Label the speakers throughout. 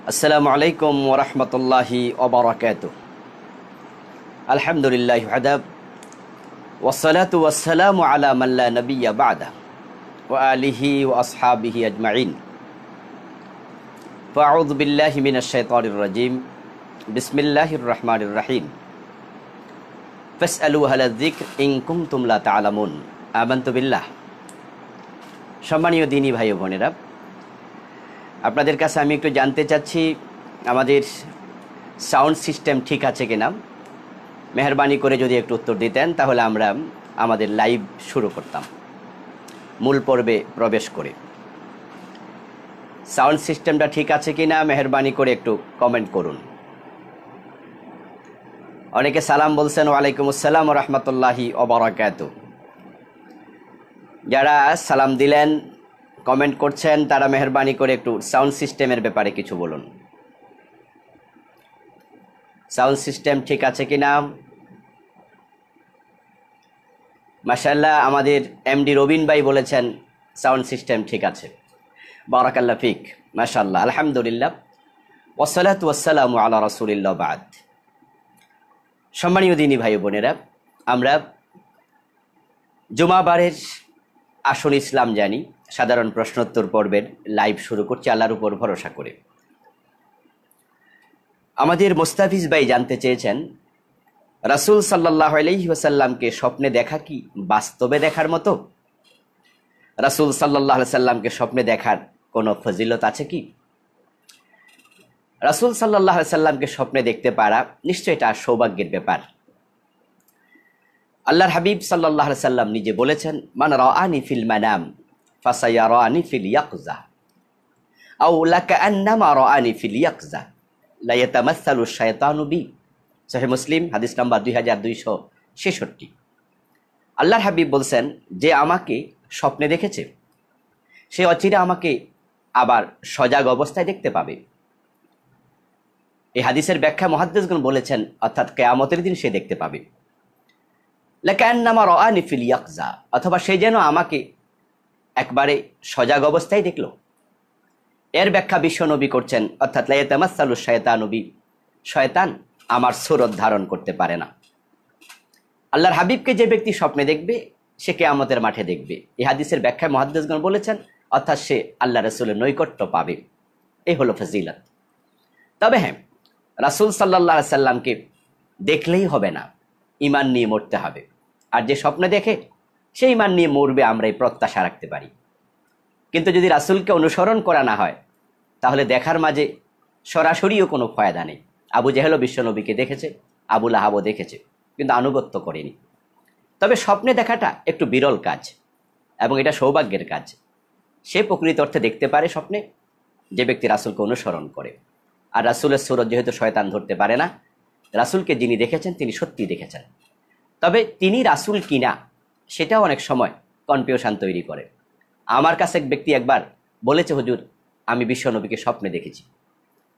Speaker 1: আসসালামু আলাইকুম ওয়া রাহমাতুল্লাহি ওয়া বারাকাতুহু। আলহামদুলিল্লাহি ওয়াহদা ওয়াসসালাতু ওয়াসসালামু আলা মান লা নাবিয়্যা বা'দা ওয়া আলিহি ওয়া আসহাবিহি আজমাইন। ফাআউযু বিল্লাহি মিনাশ শাইতানির রাজীম। বিসমিল্লাহির রাহমানির রাহিম। ফাসআলু আহলা যিকর ইন কুনতুম লা তা'লামুন। আমানতু বিল্লাহ। সম্মানীয় দ্বীনী ভাই ও বোনেরা, আপনাদের কাছে আমি একটু জানতে চাচ্ছি আমাদের সাউন্ড সিস্টেম ঠিক আছে কিনা। মেহরবানি করে যদি একটু উত্তর দিতেন তাহলে আমরা আমাদের লাইভ শুরু করতাম মূল পর্বে প্রবেশ করে। সাউন্ড সিস্টেমটা ঠিক আছে কিনা মেহরবানি করে একটু কমেন্ট করুন। অনেকে সালাম বলছেন, ওয়ালাইকুম আসসালাম ওয়া রাহমাতুল্লাহি ওয়া বারাকাতুহু। যারা সালাম দিলেন, কমেন্ট করছেন, তারা মেহরবানি করে একটু সাউন্ড সিস্টেমের ব্যাপারে কিছু বলুন। সাউন্ড সিস্টেম ঠিক আছে কিনা। মাশাআল্লাহ, আমাদের এমডি রবিন ভাই বলেছেন সাউন্ড সিস্টেম ঠিক আছে। বারাকাল্লাহ ফিক। মাশাআল্লাহ, আলহামদুলিল্লাহ, ওয়াসসালাতু ওয়াসসালামু আলা রাসূলিল্লাহ বাদ। সম্মানীয় দ্বীনী ভাই বোনেরা, আমরা জুমাবারের আসল ইসলাম জানি সাধারণ প্রশ্নোত্তর পর্বের লাইভ শুরু করছি আল্লাহর উপর ভরসা করে। আমাদের মোস্তাফিজ ভাই জানতে চেয়েছেন, রাসূল সাল্লাল্লাহু আলাইহি ওয়াসাল্লামকে স্বপ্নে দেখা কি বাস্তবে দেখার মতো? রাসূল সাল্লাল্লাহু আলাইহি ওয়াসাল্লামকে স্বপ্নে দেখার কোনো ফজিলত আছে কি? রাসূল সাল্লাল্লাহু আলাইহি ওয়াসাল্লামকে স্বপ্নে দেখতে পারা নিশ্চয়ই এটা সৌভাগ্যের ব্যাপার। আল্লাহর হাবিব সাল্লাল্লাহু আলাইহি ওয়াসাল্লাম নিজে বলেছেন, মান রাআনি ফিল মানাম ফাসায়ারানি ফিল ইয়াকযা আও লাকান্নামা রাআনি ফিল ইয়াকযা লা ইয়াতামাসসালু শাইতানু বি। সহিহ মুসলিম, হাদিস নাম্বার 2266। আল্লাহর হাবিব বলছেন, যে আমাকে স্বপ্নে দেখেছে সে অচিরে আমাকে আবার সজাগ অবস্থায় দেখতে পাবে। এই হাদিসের ব্যাখ্যা মুহাদ্দিসগণ বলেছেন, অর্থাৎ কিয়ামতের দিন সে দেখতে পাবে। লাকান্নামা রাআনি ফিল ইয়াকযা, অথবা সে যেন আমাকে একবারে সজাগ অবস্থায় দেখল। এর ব্যাখ্যা বিশ্বনবী করছেন, অর্থাৎ লা ইয়াতামাসসালু শাইতানু বি, শয়তান আমার সুরত ধারণ করতে পারে না। আল্লাহর হাবিবকে যে ব্যক্তি স্বপ্নে দেখবে সে কিয়ামতের মাঠে দেখবে। এই হাদিসের ব্যাখ্যায় মুহাদ্দিসগণ বলেছেন, অর্থাৎ সে আল্লাহ রাসূলের নৈকট্য পাবে। এই হলো ফজিলত। তবে হ্যাঁ, রাসূল সাল্লাল্লাহু আলাইহি সাল্লামকে দেখলেই হবে না, ঈমান নিয়ে মরতে হবে। আর যে স্বপ্নে দেখে সে ঈমান নিয়ে মরবে, আমরা এই প্রত্যাশা রাখতে পারি। কিন্তু যদি রাসূলকে অনুসরণ করা না হয় তাহলে দেখার মাঝে সরাসরিও কোনো ফায়দা নেই। আবু জেহেলও বিশ্বনবীকে দেখেছে, আবু লাহাবও দেখেছে, কিন্তু আনুগত্য করেনি। তবে স্বপ্নে দেখাটা একটু বিরল কাজ এবং এটা সৌভাগ্যের কাজ। সে প্রকৃত অর্থে দেখতে পারে স্বপ্নে যে ব্যক্তি রাসূলকে অনুসরণ করে। আর রাসূলের সুরত যেহেতু শয়তান ধরতে পারে না, রাসূলকে যিনি দেখেছেন তিনি সত্যিই দেখেছেন। তবে তিনি রাসূল কিনা সেটাও অনেক সময় কনফিউশন তৈরি করে। আমার কাছে এক ব্যক্তি একবার বলেছে, হুজুর আমি বিশ্বনবীকে স্বপ্নে দেখেছি।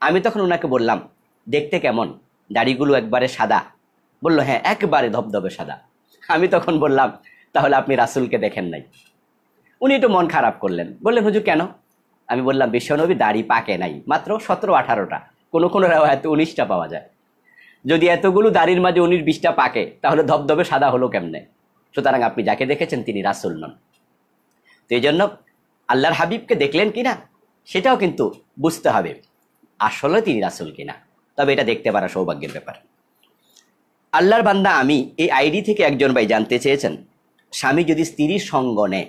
Speaker 1: আমি তখন ওনাকে বললাম, দেখতে কেমন? দাড়িগুলো একবারে সাদা? বলল, হ্যাঁ একবারে ধবধবে সাদা। আমি তখন বললাম, তাহলে আপনি রাসূলকে দেখেন নাই। উনি একটু মন খারাপ করলেন, বললেন, হুজুর কেন? আমি বললাম, বিশ্বনবী দাড়ি পাকে নাই, মাত্র 17-18টা, কোনো কোনো রেওয়ায়াতে 19টা পাওয়া যায়। যদি এতগুলো দাড়ির মাঝে 19-20টা পাকে তাহলে ধবধবে সাদা হলো কেমনে? সুতরাং আপনি যাকে দেখেছেন তিনি রাসূল নন। তো এই জন্য আল্লাহর হাবিবকে দেখলেন কিনা সেটাও কিন্তু বুঝতে হবে আসলে তিনি রাসূল কিনা। তবে এটা দেখতে পারা সৌভাগ্যের ব্যাপার। আল্লাহর বান্দা আমি এই আইডি থেকে একজন ভাই জানতে চেয়েছেন, স্বামী যদি স্ত্রীর সঙ্গ নেয়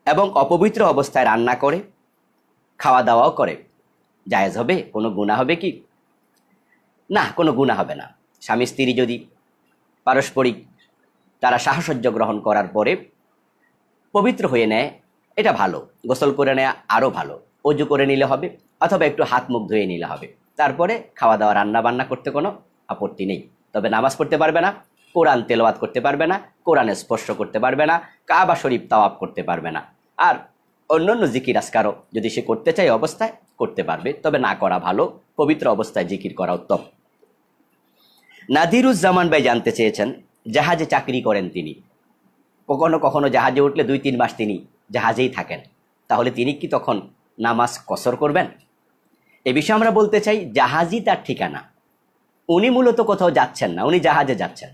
Speaker 1: এবং অপবিত্র অবস্থায় রান্না করে, খাওয়া দাওয়াও করে, জায়েজ হবে? কোনো গুনাহ হবে কি? না, কোনো গুনাহ হবে না। স্বামী স্ত্রী যদি পারস্পরিক তারা সাহচর্য গ্রহণ করার পরে পবিত্র হয়ে নেয়, এটা ভালো। গোসল করে নেয় আরও ভালো। অজু করে নিলে হবে, অথবা একটু হাত মুখ ধুয়ে নিলে হবে। তারপরে খাওয়া দাওয়া রান্না বান্না করতে কোনো আপত্তি নেই। তবে নামাজ পড়তে পারবে না, কোরআন তেলাওয়াত করতে পারবে না, কোরআনে স্পর্শ করতে পারবে না, কাবা শরীফ তাওয়াফ করতে পারবে না। আর অন্যান্য জিকির আজকারও যদি সে করতে চায় অবস্থায় করতে পারবে, তবে না করা ভালো। পবিত্র অবস্থায় জিকির করা উত্তম। নাদিরুজ্জামান ভাই জানতে চেয়েছেন, জাহাজে চাকরি করেন তিনি, কখনো কখনো জাহাজে উঠলে 2-3 মাস তিনি জাহাজেই থাকেন, তাহলে তিনি কি তখন নামাজ কসর করবেন? এ বিষয়ে আমরা বলতে চাই জাহাজই তার ঠিকানা। উনি মূলত কোথাও যাচ্ছেন না, উনি জাহাজে যাচ্ছেন।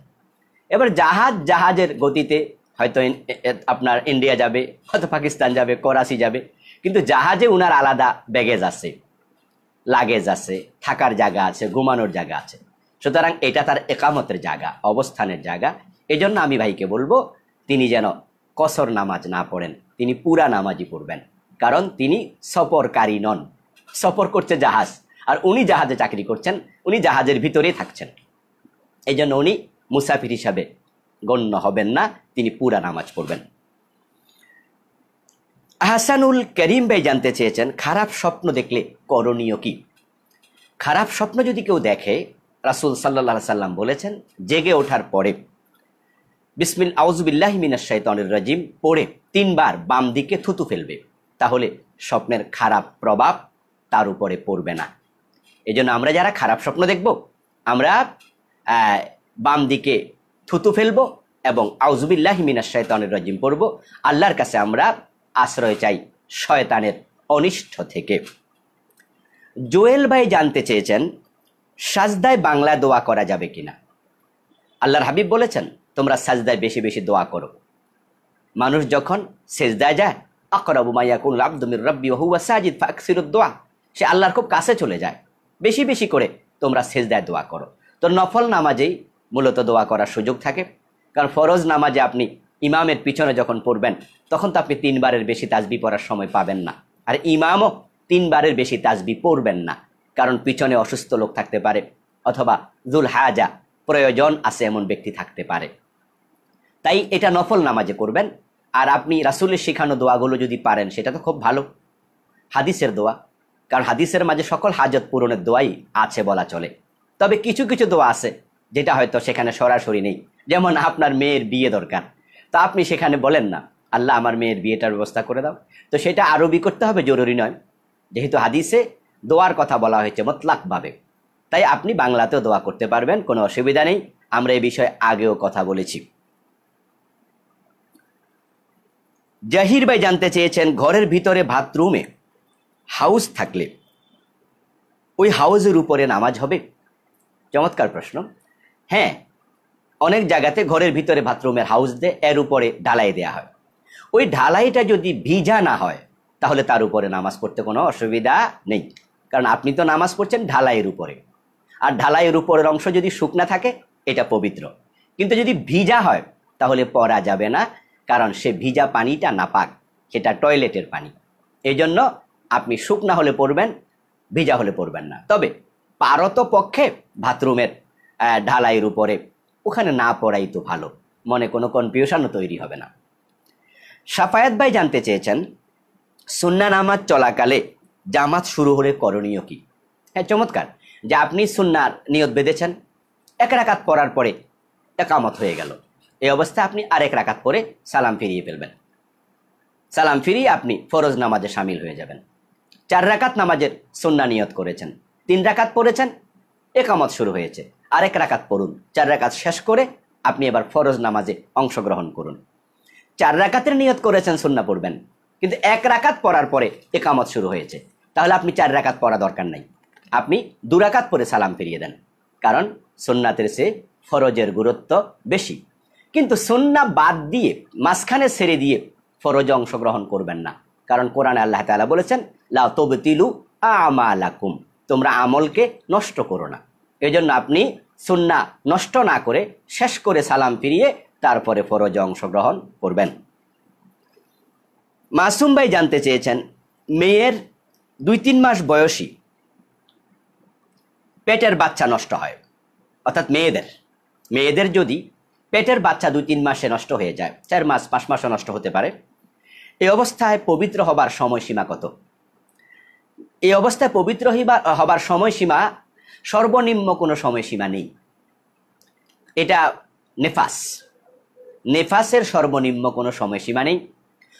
Speaker 1: এবার জাহাজের গতিতে হয়তো আপনার ইন্ডিয়া যাবে, হয়তো পাকিস্তান যাবে, করাচি যাবে, কিন্তু জাহাজে উনার আলাদা ব্যাগেজ আছে, লাগেজ আছে, থাকার জায়গা আছে, ঘুমানোর জায়গা আছে। সুতরাং এটা তার একামতের জায়গা, অবস্থানের জায়গা। এই জন্য আমি ভাইকে বলবো তিনি যেন কসর নামাজ না পড়েন, তিনি পুরা নামাজই পড়বেন। কারণ তিনি সফরকারী নন, সফর করছে জাহাজ, আর উনি জাহাজে চাকরি করছেন, উনি জাহাজের ভিতরেই থাকছেন। এই জন্য উনি মুসাফির হিসাবে গণ্য হবেন না, তিনি পুরা নামাজ পড়বেন। হাসানুল করিম ভাই জানতে চেয়েছেন খারাপ স্বপ্ন দেখলে করণীয় কি? খারাপ স্বপ্ন যদি কেউ দেখে, রাসূল সাল্লাল্লাহু আলাইহি সাল্লাম বলেছেন জেগে ওঠার পরে আউযুবিল্লাহি মিনাশ শাইতানির রাজিম পড়ে 3 বার বাম দিকে থুতু ফেলবে, তাহলে স্বপ্নের খারাপ প্রভাব তার উপরে পড়বে না। এজন্য আমরা যারা খারাপ স্বপ্ন দেখব, আমরা বাম দিকে থুতু ফেলবো এবং আউযুবিল্লাহি মিনাশ শাইতানির রাজিম পড়ব। আল্লাহর কাছে আমরা আশ্রয় চাই শয়তানের অনিষ্ট থেকে। জোয়েল ভাই জানতে চেয়েছেন সাজদায় বাংলা দোয়া করা যাবে কিনা? আল্লাহর হাবিব বলেছেন তোমরা সাজদায় বেশি বেশি দোয়া করো। মানুষ যখন সেজদায় যায়, আকরাবু মা ইয়াকুনুল আবদু মির রাব্বি ওয়া হুয়া সাজিদ ফাকসিরুদ দোয়া, সে আল্লাহর খুব কাছে চলে যায়। বেশি বেশি করে তোমরা সেজদায় দোয়া করো। তো নফল নামাজেই মূলত দোয়া করার সুযোগ থাকে, কারণ ফরজ নামাজে আপনি ইমামের পিছনে যখন পড়বেন তখন তো আপনি 3 বারের বেশি তাসবিহ পড়ার সময় পাবেন না, আর ইমামও 3 বারের বেশি তাসবিহ পড়বেন না, কারণ পিছনে অসুস্থ লোক থাকতে পারে অথবা যুল হাজা প্রয়োজন আছে এমন ব্যক্তি থাকতে পারে। তাই এটা নফল নামাজে করবেন। আর আপনি রাসূলের শেখানো দোয়াগুলো যদি পারেন সেটা তো খুব ভালো, হাদিসের দোয়া, কারণ হাদিসের মাঝে সকল হাজত পূরণের দোয়াই আছে বলা চলে। তবে কিছু কিছু দোয়া আছে যেটা হয়তো সেখানে সরাসরি নেই, যেমন আপনার মেয়ের বিয়ে দরকার, তা আপনি সেখানে বলেন না আল্লাহ আমার মেয়ের বিয়েটার ব্যবস্থা করে দাও, তো সেটা আরবি করতে হবে, জরুরি নয়, যেহেতু হাদিসে দোয়ার কথা বলা হয়েছে মতলাকভাবে। তাই আপনি বাংলাতেও দোয়া করতে পারবেন, কোনো অসুবিধা নেই। আমরা এই বিষয়ে আগেও কথা বলেছি। জাহির ভাই জানতে চেয়েছেন ঘরের ভিতরে বাথরুমে হাউস থাকলে ওই হাউসের উপরে নামাজ হবে? চমৎকার প্রশ্ন। হ্যাঁ, অনেক জায়গাতে ঘরের ভিতরে বাথরুমের হাউস দিয়ে এর উপরে ঢালাই দেয়া হয়। ওই ঢালাইটা যদি ভিজা না হয় তাহলে তার উপরে নামাজ পড়তে কোনো অসুবিধা নেই, কারণ আপনি তো নামাজ পড়ছেন ঢালাইয়ের উপরে, আর ঢালাইয়ের উপরের অংশ যদি শুকনা থাকে এটা পবিত্র। কিন্তু যদি ভিজা হয় তাহলে পড়া যাবে না, কারণ সে ভিজা পানিটা নাপাক, সেটা টয়লেটের পানি। এই জন্য আপনি শুকনা হলে পড়বেন, ভিজা হলে পড়বেন না। তবে পারত পক্ষে বাথরুমের ঢালাইয়ের উপরে ওখানে না পড়াই তো ভালো, মনে কোনো কনফিউশনও তৈরি হবে না। সাফায়াত ভাই জানতে চেয়েছেন সুন্নাহ নামাজ চলাকালে জামাত শুরু হলে করণীয় কি? হ্যাঁ, চমৎকার, যে আপনি সুন্নাহর নিয়ত বেঁধেছেন, 1 রাকাত পড়ার পরে একামত হয়ে গেল, এই অবস্থায় আপনি আরেক রাকাত পরে সালাম ফিরিয়ে ফেলবেন। সালাম ফিরিয়ে আপনি ফরজ নামাজে শামিল হয়ে যাবেন। 4 রাকাত নামাজের সুন্নাহ নিয়ত করেছেন, 3 রাকাত পড়েছেন, একামত শুরু হয়েছে, আরেক রাকাত পড়ুন। 4 রাকাত শেষ করে আপনি এবার ফরজ নামাজে অংশগ্রহণ করুন। 4 রাকাতের নিয়ত করেছেন সুন্নাহ পড়বেন, কিন্তু 1 রাকাত পড়ার পরে একামত শুরু হয়েছে, তাহলে আপনি 4 রাকাত পড়া দরকার নাই, আপনি 2 রাকাত পরে সালাম ফিরিয়ে দেন, কারণ সুন্নাতের চেয়ে ফরজের গুরুত্ব বেশি। কিন্তু সুন্নাহ বাদ দিয়ে মাঝখানে ছেড়ে দিয়ে ফরজে অংশগ্রহণ করবেন না, কারণ কোরআনে আল্লাহ তাআলা বলেছেন লা তুবতিলু আমালাকুম, তোমরা আমলকে নষ্ট করো না। এই জন্য আপনি সুন্নাহ নষ্ট না করে শেষ করে সালাম ফিরিয়ে তারপরে ফরজে অংশগ্রহণ করবেন। মাসুম ভাই জানতে চেয়েছেন মেয়ের 2-3 মাস বয়সী পেটের বাচ্চা নষ্ট হয়, অর্থাৎ মেয়েদের যদি পেটের বাচ্চা 2-3 মাসে নষ্ট হয়ে যায়, 4 মাস 5 মাসও নষ্ট হতে পারে, এই অবস্থায় পবিত্র হবার সময়সীমা কত? এই অবস্থায় পবিত্র হবার সময়সীমা সর্বনিম্ন কোনো সময়সীমা নেই, এটা নেফাসের সর্বনিম্ন কোনো সময়সীমা নেই।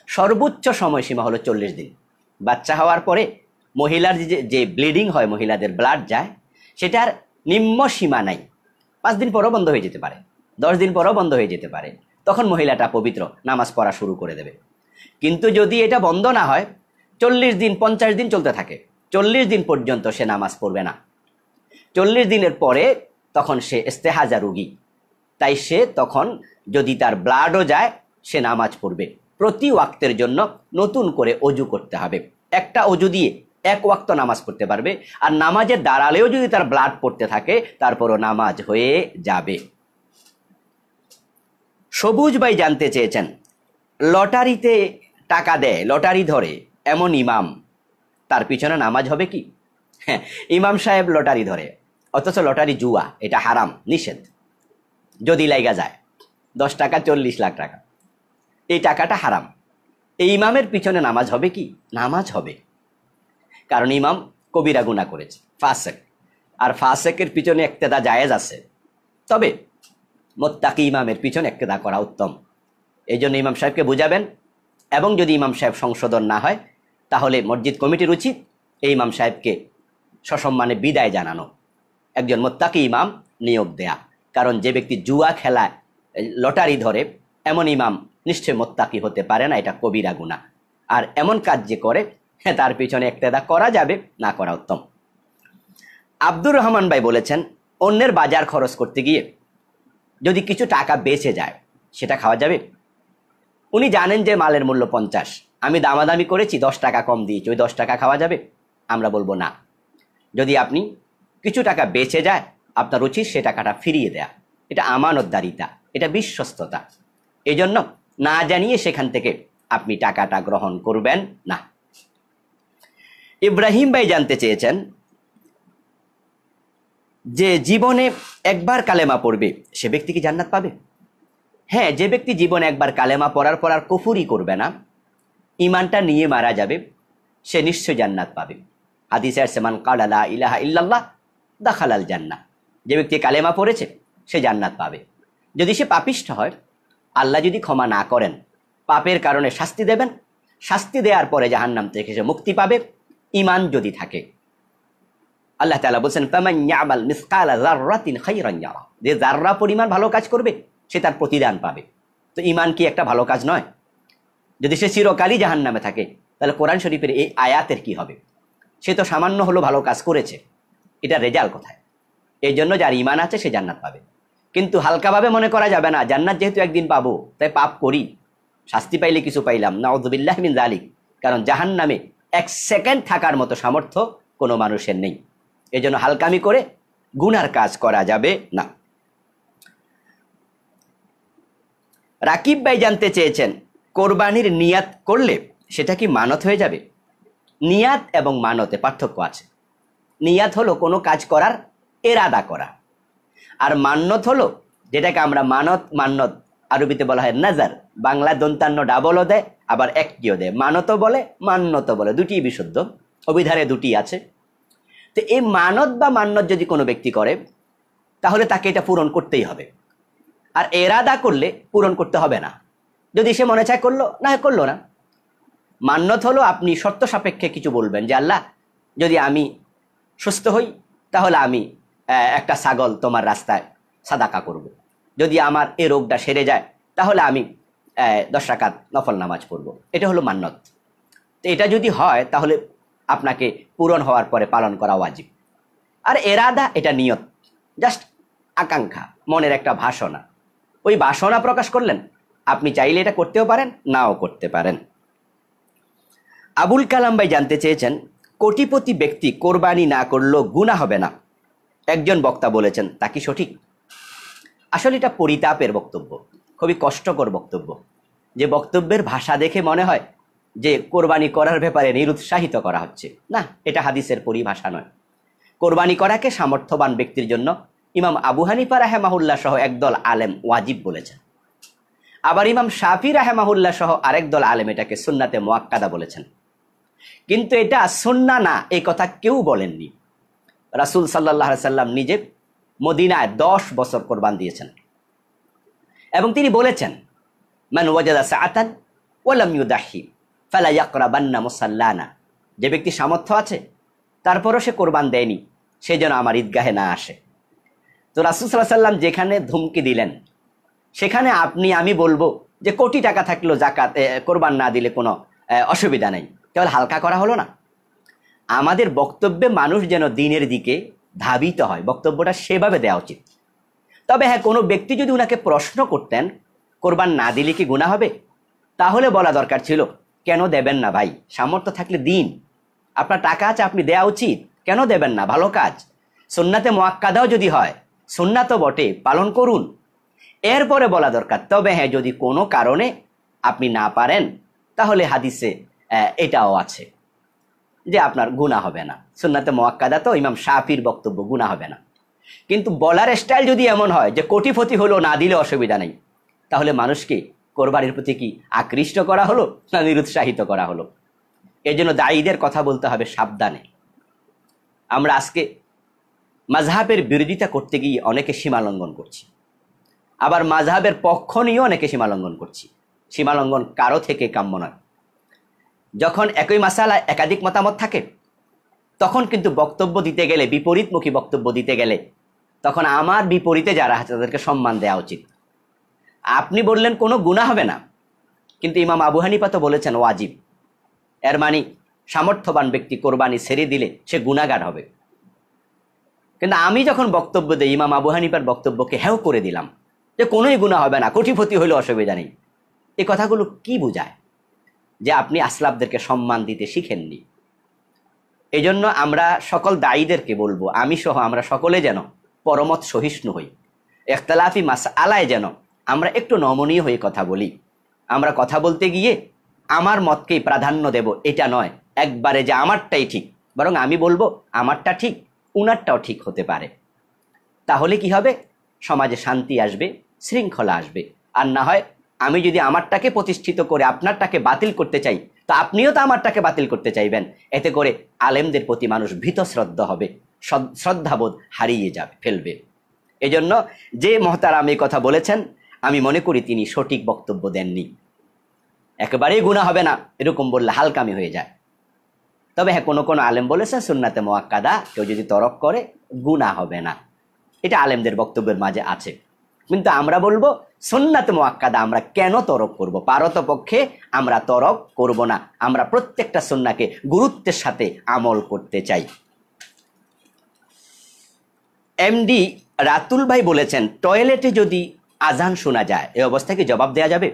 Speaker 1: সর্বোচ্চ সময়সীমা হলো 40 দিন। বাচ্চা হওয়ার পরে মহিলার যে ব্লিডিং হয়, মহিলাদের ব্লাড যায়, সেটার নিম্ন সীমা নাই। 5 দিন পরও বন্ধ হয়ে যেতে পারে, 10 দিন পরও বন্ধ হয়ে যেতে পারে, তখন মহিলাটা পবিত্র, নামাজ পড়া শুরু করে দেবে। কিন্তু যদি এটা বন্ধ না হয়, 40 দিন 50 দিন চলতে থাকে, 40 দিন পর্যন্ত সে নামাজ পড়বে না। 40 দিনের পরে তখন সে ইস্তেহাজা রোগী, তাই সে তখন যদি তার ব্লাডও যায় সে নামাজ পড়বে। প্রতি ওয়াক্তের জন্য নতুন করে অজু করতে হবে। একটা অজু দিয়ে এক ওয়াক্ত নামাজ পড়তে পারবে, আর নামাজের দাঁড়ালেও যদি তার ব্লাড পড়তে থাকে তারপরও নামাজ হয়ে যাবে। সবুজ ভাই জানতে চেয়েছেন, লটারিতে টাকা দেয়, লটারি ধরে এমন ইমাম, তার পিছনে নামাজ হবে কি? হ্যাঁ, ইমাম সাহেব লটারি ধরে, অথচ লটারি জুয়া, এটা হারাম, নিষেধ। যদি লাইগা যায় 10 টাকা 40 লাখ টাকা, এই টাকাটা হারাম। এই ইমামের পিছনে নামাজ হবে কি? নামাজ হবে, কারণ ইমাম কবিরা গুনাহ করেছে, ফাসেক। আর ফাসেকের পিছনে ইক্তেদা জায়েজ আছে, তবে মুত্তাকি ইমামের পিছনে ইক্তেদা করা উত্তম। এই জন্য ইমাম সাহেবকে বুঝাবেন, এবং যদি ইমাম সাহেব সংশোধন না হয় তাহলে মসজিদ কমিটির উচিত এই ইমাম সাহেবকে সসম্মানে বিদায় জানানো, একজন মুত্তাকি ইমাম নিয়োগ দেয়া। কারণ যে ব্যক্তি জুয়া খেলায়, লটারি ধরে, এমন ইমাম নিশ্চয় মুত্তাকি হতে পারে না, এটা কবিরা গুনাহ। আর এমন কাজ যে করে তার পিছনে ইক্তেদা করা যাবে, না করা উত্তম। আব্দুর রহমান ভাই বলেছেন, অন্যের বাজার খরচ করতে গিয়ে যদি কিছু টাকা বেঁচে যায় সেটা খাওয়া যাবে? উনি জানেন যে মালের মূল্য 50, আমি দামাদামি করেছি 10 টাকা কম দিয়েছি, ওই 10 টাকা খাওয়া যাবে? আমরা বলবো না। যদি আপনি কিছু টাকা বেঁচে যায়, আপনার উচিত সে টাকাটা ফিরিয়ে দেয়া, এটা আমানতদারিতা, এটা বিশ্বস্ততা। এই জন্য না জানিয়ে সেখান থেকে আপনি টাকাটা গ্রহণ করবেন না। ইব্রাহিম ভাই জানতে চেয়েছেন যে জীবনে একবার কালেমা পড়বে সে ব্যক্তি কি জান্নাত পাবে? হ্যাঁ, যে ব্যক্তি জীবনে একবার কালেমা পড়ার পর আর কুফরি করবে না, ইমানটা নিয়ে মারা যাবে, সে নিশ্চয় জান্নাত পাবে। হাদিসে আছে, মান ক্বালা লা ইলাহা ইল্লাল্লাহ দাখালাল জান্নাহ। যে ব্যক্তি কালেমা পড়েছে সে জান্নাত পাবে। যদি সে পাপিষ্ঠ হয়, আল্লাহ যদি ক্ষমা না করেন, পাপের কারণে শাস্তি দেবেন, শাস্তি দেওয়ার পরে জাহান্নাম থেকে সে মুক্তি পাবে, ইমান যদি থাকে। আল্লাহ তাআলা বলেন, ফামান ইয়ামাল মিসকালা যাররাতিন খায়রান ইয়ারা, যে যাররা পরিমাণ ভালো কাজ করবে সে তার প্রতিদান পাবে। তো ইমান কি একটা ভালো কাজ নয়? যদি সে চিরকালই জাহান্নামে থাকে, তাহলে কোরআন শরীফের এই আয়াতের কি হবে? সে তো সামান্য হলো ভালো কাজ করেছে, এটা রেজাল্ট কোথায়? এই জন্য যার ইমান আছে সে জান্নাত পাবে। কিন্তু হালকাভাবে মনে করা যাবে না, জান্নাত যেহেতু একদিন পাবো তাই পাপ করি, শাস্তি পাইলে কিছু পাইলাম, নাউযুবিল্লাহি মিন যালিক। কারণ জাহান্নামে 1 সেকেন্ড থাকার মতো সামর্থ্য কোনো মানুষের নেই। এই জন্য হালকামি করে গুনার কাজ করা যাবে না। রাকিব ভাই জানতে চেয়েছেন, কোরবানির নিয়াত করলে সেটা কি মানত হয়ে যাবে? নিয়াত এবং মানতে পার্থক্য আছে। নিয়াত হলো কোনো কাজ করার এরাদা করা, আর মান্নত হলো যেটাকে আমরা মান্নত আরবিতে বলা হয় নাজার, বাংলা দন্তান্ন ডাবলও দেয়, আবার একটিও দেয়, মানতও বলে মান্নত বলে, দুটি বিশুদ্ধ, অভিধারে দুটি আছে। তো এই মানত বা মান্নত যদি কোনো ব্যক্তি করে তাহলে তাকে এটা পূরণ করতেই হবে, আর এরাদা করলে পূরণ করতে হবে না। যদি সে মনে চায় করলো, না করলো না। মান্নত হলো আপনি শর্ত সাপেক্ষে কিছু বলবেন যে আল্লাহ, যদি আমি সুস্থ হই তাহলে আমি একটা ছাগল তোমার রাস্তায় সাদাকা করব। যদি আমার এই রোগটা সেরে যায় তাহলে আমি 10 রাকাত নফল নামাজ পড়ব। এটা হলো মান্নত। তো এটা যদি হয় তাহলে আপনাকে পূরণ হওয়ার পরে পালন করা ওয়াজিব। আর এরাদা এটা নিয়ত, জাস্ট আকাঙ্ক্ষা, মনের একটা বাসনা, ওই বাসনা প্রকাশ করলেন। আপনি চাইলে এটা করতেও পারেন, নাও করতে পারেন। আবুল কালাম ভাই জানতে চেয়েছেন, কোটিপতি ব্যক্তি কোরবানি না করলেও গুনাহ হবে না, একজন বক্তা বলেছেন, তা কি সঠিক? আসলে এটা পরিতাপের বক্তব্য, খুবই কষ্টকর বক্তব্য। যে বক্তব্যের ভাষা দেখে মনে হয় যে কোরবানি করার ব্যাপারে নিরুৎসাহিত করা হচ্ছে। না, এটা হাদিসের পরিভাষা নয়। কোরবানি করাকে সামর্থ্যবান ব্যক্তির জন্য ইমাম আবু হানিফা রাহেমাহুল্লাহ সহ একদল আলেম ওয়াজিব বলেছেন। আবার ইমাম শাফি রাহেমাহুল্লাহ সহ আরেক দল আলেম এটাকে সুন্নাতে মুআক্কাদা বলেছেন। কিন্তু এটা সুন্নাহ না এই কথা কেউ বলেননি। রাসূল সাল্লাল্লাহু আলাইহি সাল্লাম নিজে মদিনায় 10 বছর কোরবান দিয়েছেন, এবং তিনি বলেছেন, মান ওয়াজাদা সাআতান ওয়া লাম ইউদাহি ফালা ইয়াকরাবান্না মুসাল্লানা, যে ব্যক্তি সামর্থ্য আছে তারপরও সে কোরবান দেয়নি, সে যেন আমার ঈদগাহে না আসে। তো রাসূল সাল্লাল্লাহু আলাইহি সাল্লাম যেখানে ধমকি দিলেন, সেখানে আমি বলবো যে কোটি টাকা থাকলেও যাকাত কোরবান না দিলে কোনো অসুবিধা নেই, কেবল হালকা করা হলো না। আমাদের বক্তব্যে মানুষ যেন দিনের দিকে ধাবিত হয়, বক্তব্যটা সেভাবে দেওয়া উচিত। তবে হ্যাঁ, কোনো ব্যক্তি যদি উনাকে প্রশ্ন করতেন কোরবান না দিলে কি গুনাহ হবে, তাহলে বলা দরকার ছিল কেন দেবেন না ভাই, সামর্থ্য থাকলে দিন, আপনার টাকা আছে, আপনি দেওয়া উচিত, কেন দেবেন না, ভালো কাজ। সুন্নাতে মুআক্কাদাও যদি হয়, সুন্নাত বটে, পালন করুন, এরপরে বলা দরকার। তবে হ্যাঁ, যদি কোনো কারণে আপনি না পারেন, তাহলে হাদিসে এটাও আছে যে আপনার গুনাহ হবে না। সুন্নাতে মুআক্কাদা তো ইমাম শাফির বক্তব্য, গুনাহ হবে না। কিন্তু বলার স্টাইল যদি এমন হয় যে কোটিপতি হলো না দিলে অসুবিধা নেই, তাহলে মানুষকে কোরবানির প্রতি কি আকৃষ্ট করা হলো না নিরুৎসাহিত করা হলো? এই জন্য দায়ীদের কথা বলতে হবে সাবধানে। আমরা আজকে মাযহাবের বিরোধিতা করতে গিয়ে অনেকে সীমালঙ্ঘন করছি, আবার মাযহাবের পক্ষ নিয়েও অনেকে সীমালঙ্ঘন করছি। সীমালঙ্ঘন কারো থেকে কাম্য নয়। যখন একই মাসালায় একাধিক মতামত থাকে, তখন কিন্তু বক্তব্য দিতে গেলে, বিপরীতমুখী বক্তব্য দিতে গেলে, তখন আমার বিপরীতে যারা আছে তাদেরকে সম্মান দেওয়া উচিত। আপনি বললেন কোনো গুনাহ হবে না, কিন্তু ইমাম আবু হানিফা তো বলেছেন ওয়াজিব। এর মানে সামর্থ্যবান ব্যক্তি কোরবানি ছেড়ে দিলে সে গুনাহগার হবে। কিন্তু আমি যখন বক্তব্য দিই, ইমাম আবু হানিফার বক্তব্যকে হেও করে দিলাম যে কোনোই গুনাহ হবে না, কোটিপতি হইলে অসুবিধা নেই। এই কথাগুলো কি বোঝায়? যে আপনি আসলাফদেরকে সম্মান দিতে শিখেননি। এই জন্য আমরা সকল দায়ীদেরকে বলবো, আমি সহ আমরা সকলে যেন পরমত সহিষ্ণু হই। ইখতিলাফি মাসআলায় যেন আমরা একটু নমনীয় হয়ে কথা বলি। আমরা কথা বলতে গিয়ে আমার মতকেই প্রাধান্য দেব এটা নয়, একবারে যে আমারটাই ঠিক, বরং আমি বলবো আমারটা ঠিক, উনারটাও ঠিক হতে পারে। তাহলে কি হবে? সমাজে শান্তি আসবে, শৃঙ্খলা আসবে। আর না হয় আমি যদি আমারটাকে প্রতিষ্ঠিত করে আপনারটাকে বাতিল করতে চাই, তো আপনিও তো আমারটাকে বাতিল করতে চাইবেন। এতে করে আলেমদের প্রতি মানুষ ভীত শ্রদ্ধা হবে, শ্রদ্ধাবোধ হারিয়ে ফেলবে। এজন্য যে মহতারাম এই কথা বলেছেন, আমি মনে করি তিনি সঠিক বক্তব্য দেননি। একেবারেই গুনাহ হবে না এরকম বললে হালকামি হয়ে যায়। তবে হ্যাঁ, কোনো কোনো আলেম বলেছেন সুন্নাতে মুআক্কাদা কেউ যদি তরক করে গুনাহ হবে না, এটা আলেমদের বক্তব্যের মাঝে আছে। কিন্তু আমরা বলবো সুন্নাতে মুআক্কাদা আমরা কেন তরক করব? পারতপক্ষে আমরা তরক করব না, আমরা প্রত্যেকটা সুন্নাহকে গুরুত্বের সাথে আমল করতে চাই। এমডি রাতুল ভাই বলেছেন, টয়লেটে যদি আজান শোনা যায় এই অবস্থায় কি জবাব দেওয়া যাবে?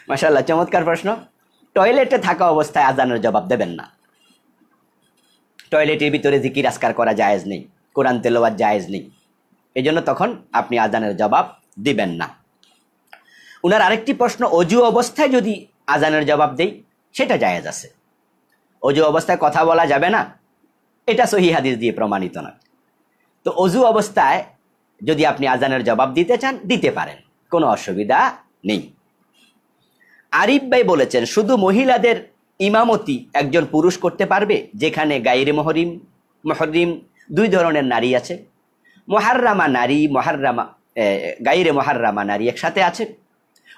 Speaker 1: মাশাআল্লাহ, চমৎকার প্রশ্ন। টয়লেটে থাকা অবস্থায় আজানের জবাব দেবেন না। টয়লেটের ভিতরে জিকির আজকার করা জায়েজ নেই, কোরআন তেলাওয়াত জায়েজ নেই, এই জন্য তখন আপনি আজানের জবাব দিবেন না। উনার আরেকটি প্রশ্ন, অজু অবস্থায় যদি আজানের জবাব দেই সেটা জায়েজ আছে। অজু অবস্থায় কথা বলা যাবে না, এটা সহিহ হাদিস দিয়ে প্রমাণিত নয়। তো অজু অবস্থায় যদি আপনি আজানের জবাব দিতে চান দিতে পারেন, কোনো অসুবিধা নেই। আরিফ ভাই বলেছেন, শুধু মহিলাদের ইমামতি একজন পুরুষ করতে পারবে যেখানে গায়রে মুহরিম দুই ধরনের নারী আছে, মুহাররামা নারী, গায়রে মুহাররামা নারী একসাথে আছে,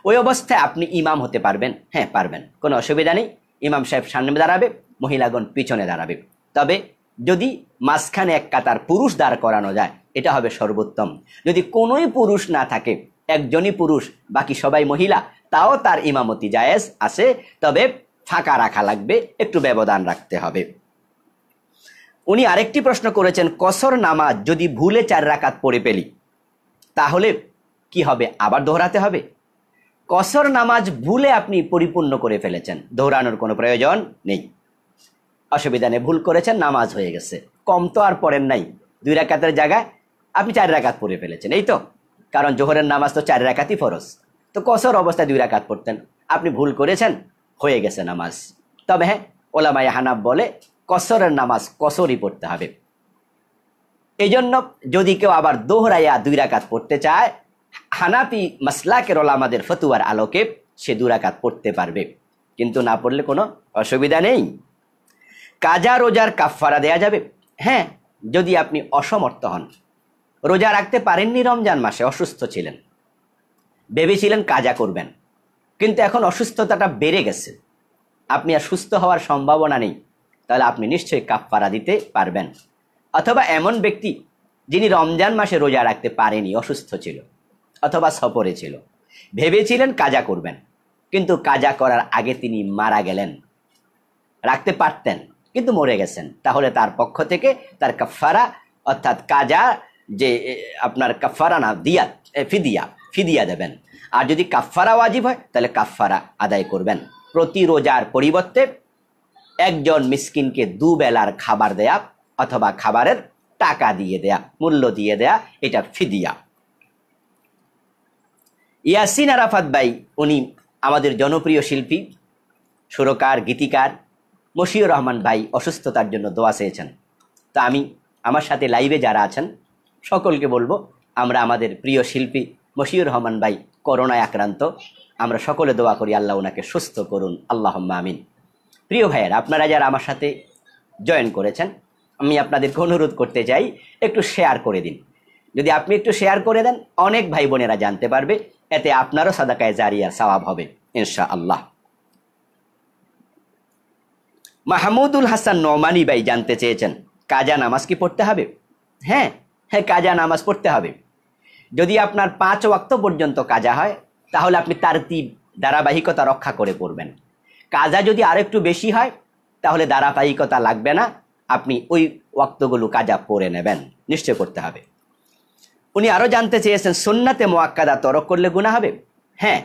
Speaker 1: ওই অবস্থায় আপনি ইমাম হতে পারবেন? হ্যাঁ পারবেন, কোনো অসুবিধা নেই। ইমাম সাহেব সামনে দাঁড়াবে, মহিলাগণ পিছনে দাঁড়াবে। তবে যদি মাঝখানে এক কাতার পুরুষ দাঁড় করানো যায় এটা হবে সর্বোত্তম। যদি কোনোই পুরুষ না থাকে, একজনই পুরুষ বাকি সবাই মহিলা, তাও তার ইমামতি জায়েজ আছে, তবে ফাঁকা রাখা লাগবে, একটু ব্যবধান রাখতে হবে। উনি আরেকটি প্রশ্ন করেছেন, কসর নামাজ যদি ভুলে 4 রাকাত পড়ে ফেলি তাহলে কি হবে, আবার দোহরাতে হবে? কসর নামাজ ভুলে আপনি পরিপূর্ণ করে ফেলেছেন, দৌড়ানোর কোনো প্রয়োজন নেই, অসুবিধা নেই। ভুল করেছেন, নামাজ হয়ে গেছে, কম তো আর পড়েন নাই, 2 রাকাতের জায়গায় আপনি 4 রাকাত পড়ে ফেলেছেন, এই তো। কারণ জোহরের নামাজ তো 4 রাকাতই ফরজ, তো কসর অবস্থায় 2 রাকাত পড়তেন, আপনি ভুল করেছেন, হয়ে গেছে নামাজ। তবে হ্যাঁ, ওলামায়ে হানাফ বলে কসরের নামাজ কসরই পড়তে হবে। এই জন্য যদি কেউ আবার দোহরাইয়া 2 রাকাত পড়তে চায়, হানাফি মাসলাকের ওলামাদের ফতুয়ার আলোকে সে 2 রাকাত পড়তে পারবে, কিন্তু না পড়লে কোনো অসুবিধা নেই। কাজা রোজার কাফফারা দেয়া যাবে? হ্যাঁ, যদি আপনি অসমর্থ হন, রোজা রাখতে পারেননি, রমজান মাসে অসুস্থ ছিলেন, ভেবেছিলেন কাজা করবেন, কিন্তু এখন অসুস্থতাটা বেড়ে গেছে, আপনি আর সুস্থ হওয়ার সম্ভাবনা নেই, তাহলে আপনি নিশ্চয়ই কাফফারা দিতে পারবেন। অথবা এমন ব্যক্তি যিনি রমজান মাসে রোজা রাখতে পারেনি, অসুস্থ ছিল অথবা সফরে ছিল, ভেবেছিলেন কাজা করবেন, কিন্তু কাজা করার আগে তিনি মারা গেলেন, রাখতে পারতেন কিন্তু মরে গেছেন, তাহলে তার পক্ষ থেকে তার কাফারা অর্থাৎ কাজা, যে আপনার কাফারা না দিয়াত, ফিদিয়া, ফিদিয়া দেবেন। আর যদি কাফারা ওয়াজিব হয় তাহলে কাফারা আদায় করবেন। প্রতি রোজার পরিবর্তে একজন মিসকিনকে দুবেলার খাবার দেয়া অথবা খাবারের টাকা দিয়ে দেয়া, মূল্য দিয়ে দেয়া, এটা ফিদিয়া। ইয়াসিন আরাফাত ভাই, উনি আমাদের জনপ্রিয় শিল্পী, সুরকার, গীতিকার। মশিউর রহমান ভাই অসুস্থতার জন্য দোয়া চেয়েছেন। তো আমি আমার সাথে লাইভে যারা আছেন সকলকে বলবো, আমরা আমাদের প্রিয় শিল্পী মশিউর রহমান ভাই করোনায় আক্রান্ত, আমরা সকলে দোয়া করি আল্লাহ ওনাকে সুস্থ করুন, আল্লাহুম্মা আমিন। প্রিয় ভাইয়ের, আপনারা যারা আমার সাথে জয়েন করেছেন, আমি আপনাদেরকে অনুরোধ করতে চাই একটু শেয়ার করে দিন। যদি আপনি একটু শেয়ার করে দেন, অনেক ভাই বোনেরা জানতে পারবে, এতে আপনারও সাদাকায়ে জারিয়া সওয়াব হবে ইনশাআল্লাহ। মাহমুদুল হাসান নোমানি ভাই জানতে চেয়েছেন, কাজা নামাজ কি পড়তে হবে? হ্যাঁ হ্যাঁ, কাজা নামাজ পড়তে হবে। যদি আপনার 5 ওয়াক্ত পর্যন্ত কাজা হয় তাহলে আপনি তারতিব, ধারাবাহিকতা রক্ষা করে পড়বেন। কাজা যদি আর একটু বেশি হয় তাহলে ধারাবাহিকতা লাগবে না, আপনি ওই ওয়াক্তগুলো কাজা পড়ে নেবেন, নিশ্চয় করতে হবে। উনি আরো জানতে চেয়েছেন, সুন্নাতে মুআক্কাদা তরক করলে গুনাহ হবে? হ্যাঁ,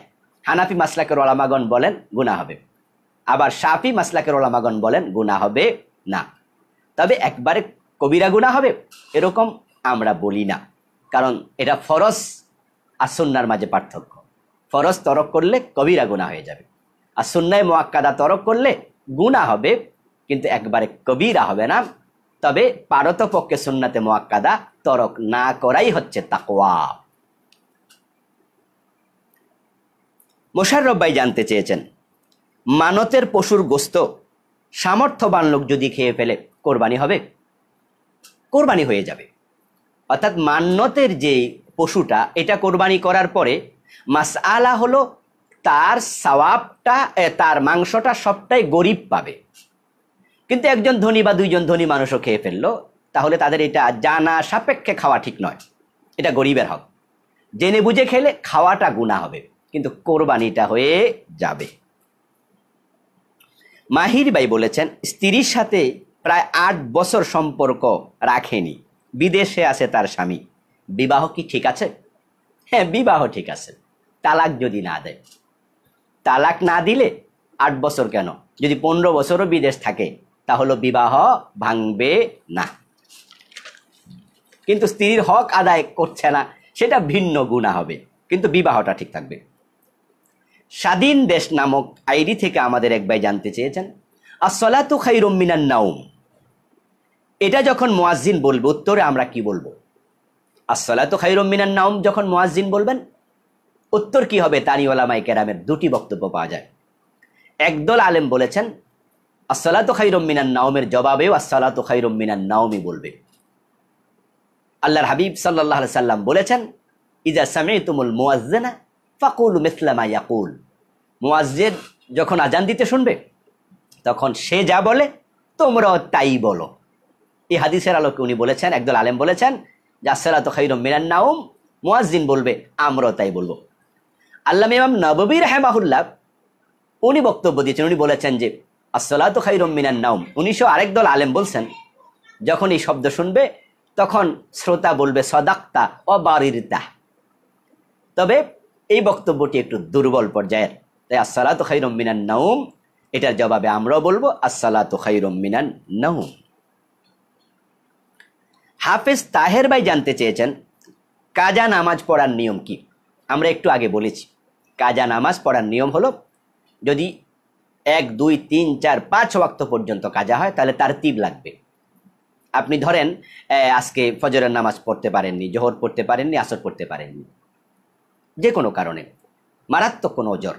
Speaker 1: হানাফি মাসলাকের উলামাগণ বলেন গুনাহ হবে, আবার শাফি মাসলাকের উলামাগণ বলেন গুনাহ হবে না। তবে একবারে কবিরা গুনাহ হবে এরকম আমরা বলি না, কারণ এটা ফরজ আর সুন্নাহর মাঝে পার্থক্য। ফরজ তরক করলে কবিরা গুনাহ হয়ে যাবে, আর সুন্নায়ে মুআক্কাদা তরক করলে গুনাহ হবে, কিন্তু একবারে কবিরা হবে না। তবে পারতপক্ষে সুন্নাতে মুআক্কাদা তরক না করাই হচ্ছে তাকওয়া। মোশাররফ ভাই জানতে চেয়েছেন, মানতের পশুর গোস্ত সামর্থ্যবান লোক যদি খেয়ে ফেলে কোরবানি হবে? কোরবানি হয়ে যাবে। অর্থাৎ মান্যতের যে পশুটা, এটা কোরবানি করার পরে মাসআলা হলো তার সওয়াবটা, তার মাংসটা সবটাই গরিব পাবে। কিন্তু একজন ধনী বা 2জন ধনী মানুষও খেয়ে ফেললো, তাহলে তাদের এটা জানা সাপেক্ষে খাওয়া ঠিক নয়, এটা গরিবের হক। জেনে বুঝে খেলে খাওয়াটা গুনাহ হবে, কিন্তু কোরবানিটা হয়ে যাবে। মাহির ভাই বলেছেন, স্ত্রীর সাথে প্রায় 8 বছর সম্পর্ক রাখেনি, বিদেশে আছে তার স্বামী, বিবাহ কি ঠিক আছে? হ্যাঁ, বিবাহ ঠিক আছে, তালাক যদি না দেয়। তালাক না দিলে 8 বছর কেন, যদি 15 বছরও বিদেশ থাকে তাহলে বিবাহ ভাঙবে না। কিন্তু স্ত্রীর হক আদায় করছে না, সেটা ভিন্ন গুনাহ হবে, কিন্তু বিবাহটা ঠিক থাকবে। স্বাধীন দেশ নামক আইডি থেকে আমাদের এক ভাই জানতে চেয়েছেন, আসসালাতু খায়রুম মিনান নাওম, এটা যখন মুয়াজ্জিন বলবে উত্তরে আমরা কি বলবো? আসসালাতু খায়রুম মিনান নাওম যখন মুয়াজ্জিন বলবেন, উত্তর কি হবে? তানি উলামায়ে কেরামের 2টি বক্তব্য পাওয়া যায়। একদল আলেম বলেছেন আসসালাতু খায়রুম মিনান নাওমের জবাবেও আসসালাতু খায়রুম মিনান নাওমি বলবে। আল্লাহর হাবিব সাল্লাল্লাহু আলাইহি সাল্লাম বলেছেন, ইজা সামি'তুমুল মুয়াজ্জিনা ফাকুলু মিসলা মা ইয়াকুল, মুয়াজ্জিন যখন আজান দিতে শুনবে তখন সে যা বলে তোমরাও তাই বলো। এই হাদিসের আলোকে উনি বলেছেন, একদল আলেম বলেছেন যে আসসালাতু খায়রুম মিনান নাওম, মুয়াজ্জিন বলবে আমরাও তাই বলবো। আল্লামা ইমাম নববী রাহিমাহুল্লাহ উনি বক্তব্য দিয়েছেন, উনি বলেছেন যে আসসালাতু খায়রুম মিনান নাওম 1900 আরেক দল আলেম বলছেন, যখন এই শব্দ শুনবে তখন শ্রোতা বলবে সাদাক্তা ও বারিরতা। তবে এই বক্তব্যটি একটু দুর্বল পর্যায়ের, তাই আসসালাতু খায়রুম মিনান নাওম এটার জবাবে আমরাও বলবো আসসালাতু খায়রুম মিনান নাওম। হাফেজ তাহের ভাই জানতে চেয়েছেন, কাজা নামাজ পড়ার নিয়ম কি? আমরা একটু আগে বলেছি, কাজা নামাজ পড়ার নিয়ম হলো, যদি 1, 2, 3, 4, 5 ওয়াক্ত পর্যন্ত কাজা হয় তাহলে তারতিব লাগবে। আপনি ধরেন আজকে ফজরের নামাজ পড়তে পারেননি, জোহর পড়তে পারেননি, আসর পড়তে পারেননি, যে কোনো কারণে, মারাত্মক কোনো ওজর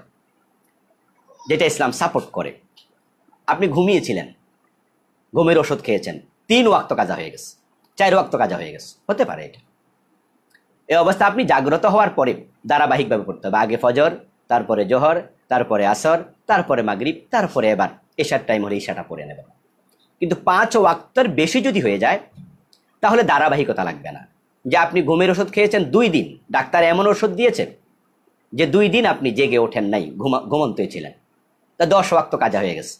Speaker 1: যেটা ইসলাম সাপোর্ট করে, আপনি ঘুমিয়েছিলেন, ঘুমের ওষুধ খেয়েছেন, 3 ওয়াক্ত কাজা হয়ে গেছে, 4 ওয়াক্ত কাজা হয়ে গেছে, হতে পারে এটা। এই অবস্থা আপনি জাগ্রত হওয়ার পরে ধারাবাহিকভাবে পড়তে হবে, আগে ফজর, তারপরে জোহর, তারপরে আসর, তারপরে মাগরিব, তারপরে এবার এশার টাইম হলে এশাটা পড়ে নেবেন। কিন্তু 5 ওয়াক্তের বেশি যদি হয়ে যায় তাহলে ধারাবাহিকতা লাগবে না। যে আপনি ঘুমের ওষুধ খেয়েছেন 2 দিন, ডাক্তার এমন ওষুধ দিয়েছে যে 2 দিন আপনি জেগে ওঠেন নাই, ঘুমন্তই ছিলেন, তা 10 ওয়াক্ত কাজা হয়ে গেছে।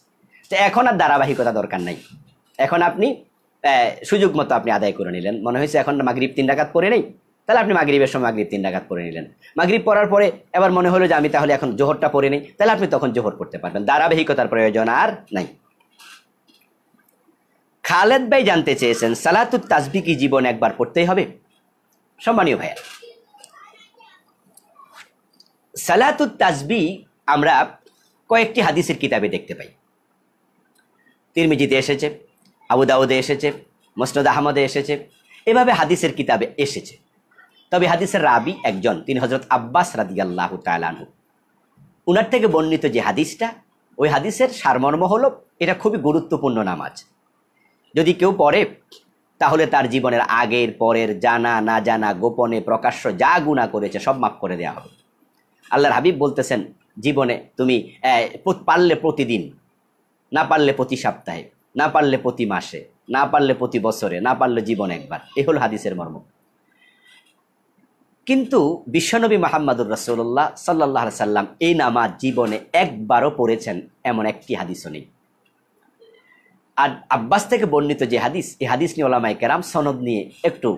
Speaker 1: তো এখন আর ধারাবাহিকতা দরকার নাই। এখন আপনি সুযোগ মতো আপনি আদায় করে নিলেন, মনে হয়েছে এখন মাগরিব 3 রাকাত পড়ে নেই, তাহলে আপনি মাগরিবের সময় মাগরিব 3 রাকাত পড়ে নিলেন। মাগরিব পড়ার পরে এবার মনে হলো যে আমি তাহলে এখন জোহরটা পড়ে নেই, তাহলে আপনি তখন জোহর করতে পারবেন। ধারাবাহিকতার প্রয়োজন আর নাই। খালেদ ভাই জানতে চেয়েছেন সালাতুত তাসবিহ কি জীবনে একবার পড়তেই হবে? সম্মানীয় ভাইয়া, সালাতুত তাসবিহ আমরা কয়েকটি হাদিসের কিতাবে দেখতে পাই। তিরমিজিতে এসেছে, আবু দাউদে এসেছে, মুসনাদ আহমদে এসেছে, এভাবে হাদিসের কিতাবে এসেছে। তবে হাদিসের রাবি একজন, তিনি হযরত আব্বাস রাদিয়াল্লাহু তাআলা আনহু। উনার থেকে বর্ণিত যে হাদিসটা, ওই হাদিসের সারমর্ম হলো এটা খুবই গুরুত্বপূর্ণ নামাজ। যদি কেউ পড়ে তাহলে তার জীবনের আগের পরের জানা না জানা গোপনে প্রকাশ্য যা গুনাহ করেছে সব মাফ করে দেওয়া হবে। আল্লাহর হাবিব বলতেছেন জীবনে তুমি পারলে প্রতিদিন, না পারলে প্রতি সপ্তাহে, না পারলে প্রতি মাসে, না পারলে প্রতি বছরে, না পারলে জীবনে একবার। এই হলো হাদিসের মর্ম। কিন্তু বিশ্বনবী মুহাম্মদুর রাসূলুল্লাহ সাল্লাল্লাহু আলাইহি সাল্লাম এই নামাজ জীবনে একবারও পড়েছেন এমন একটি হাদিসও নেই। আর আব্বাস থেকে বর্ণিত যে হাদিস, এই হাদিস নিয়ে উলামায়ে কেরাম সনদ নিয়ে একটু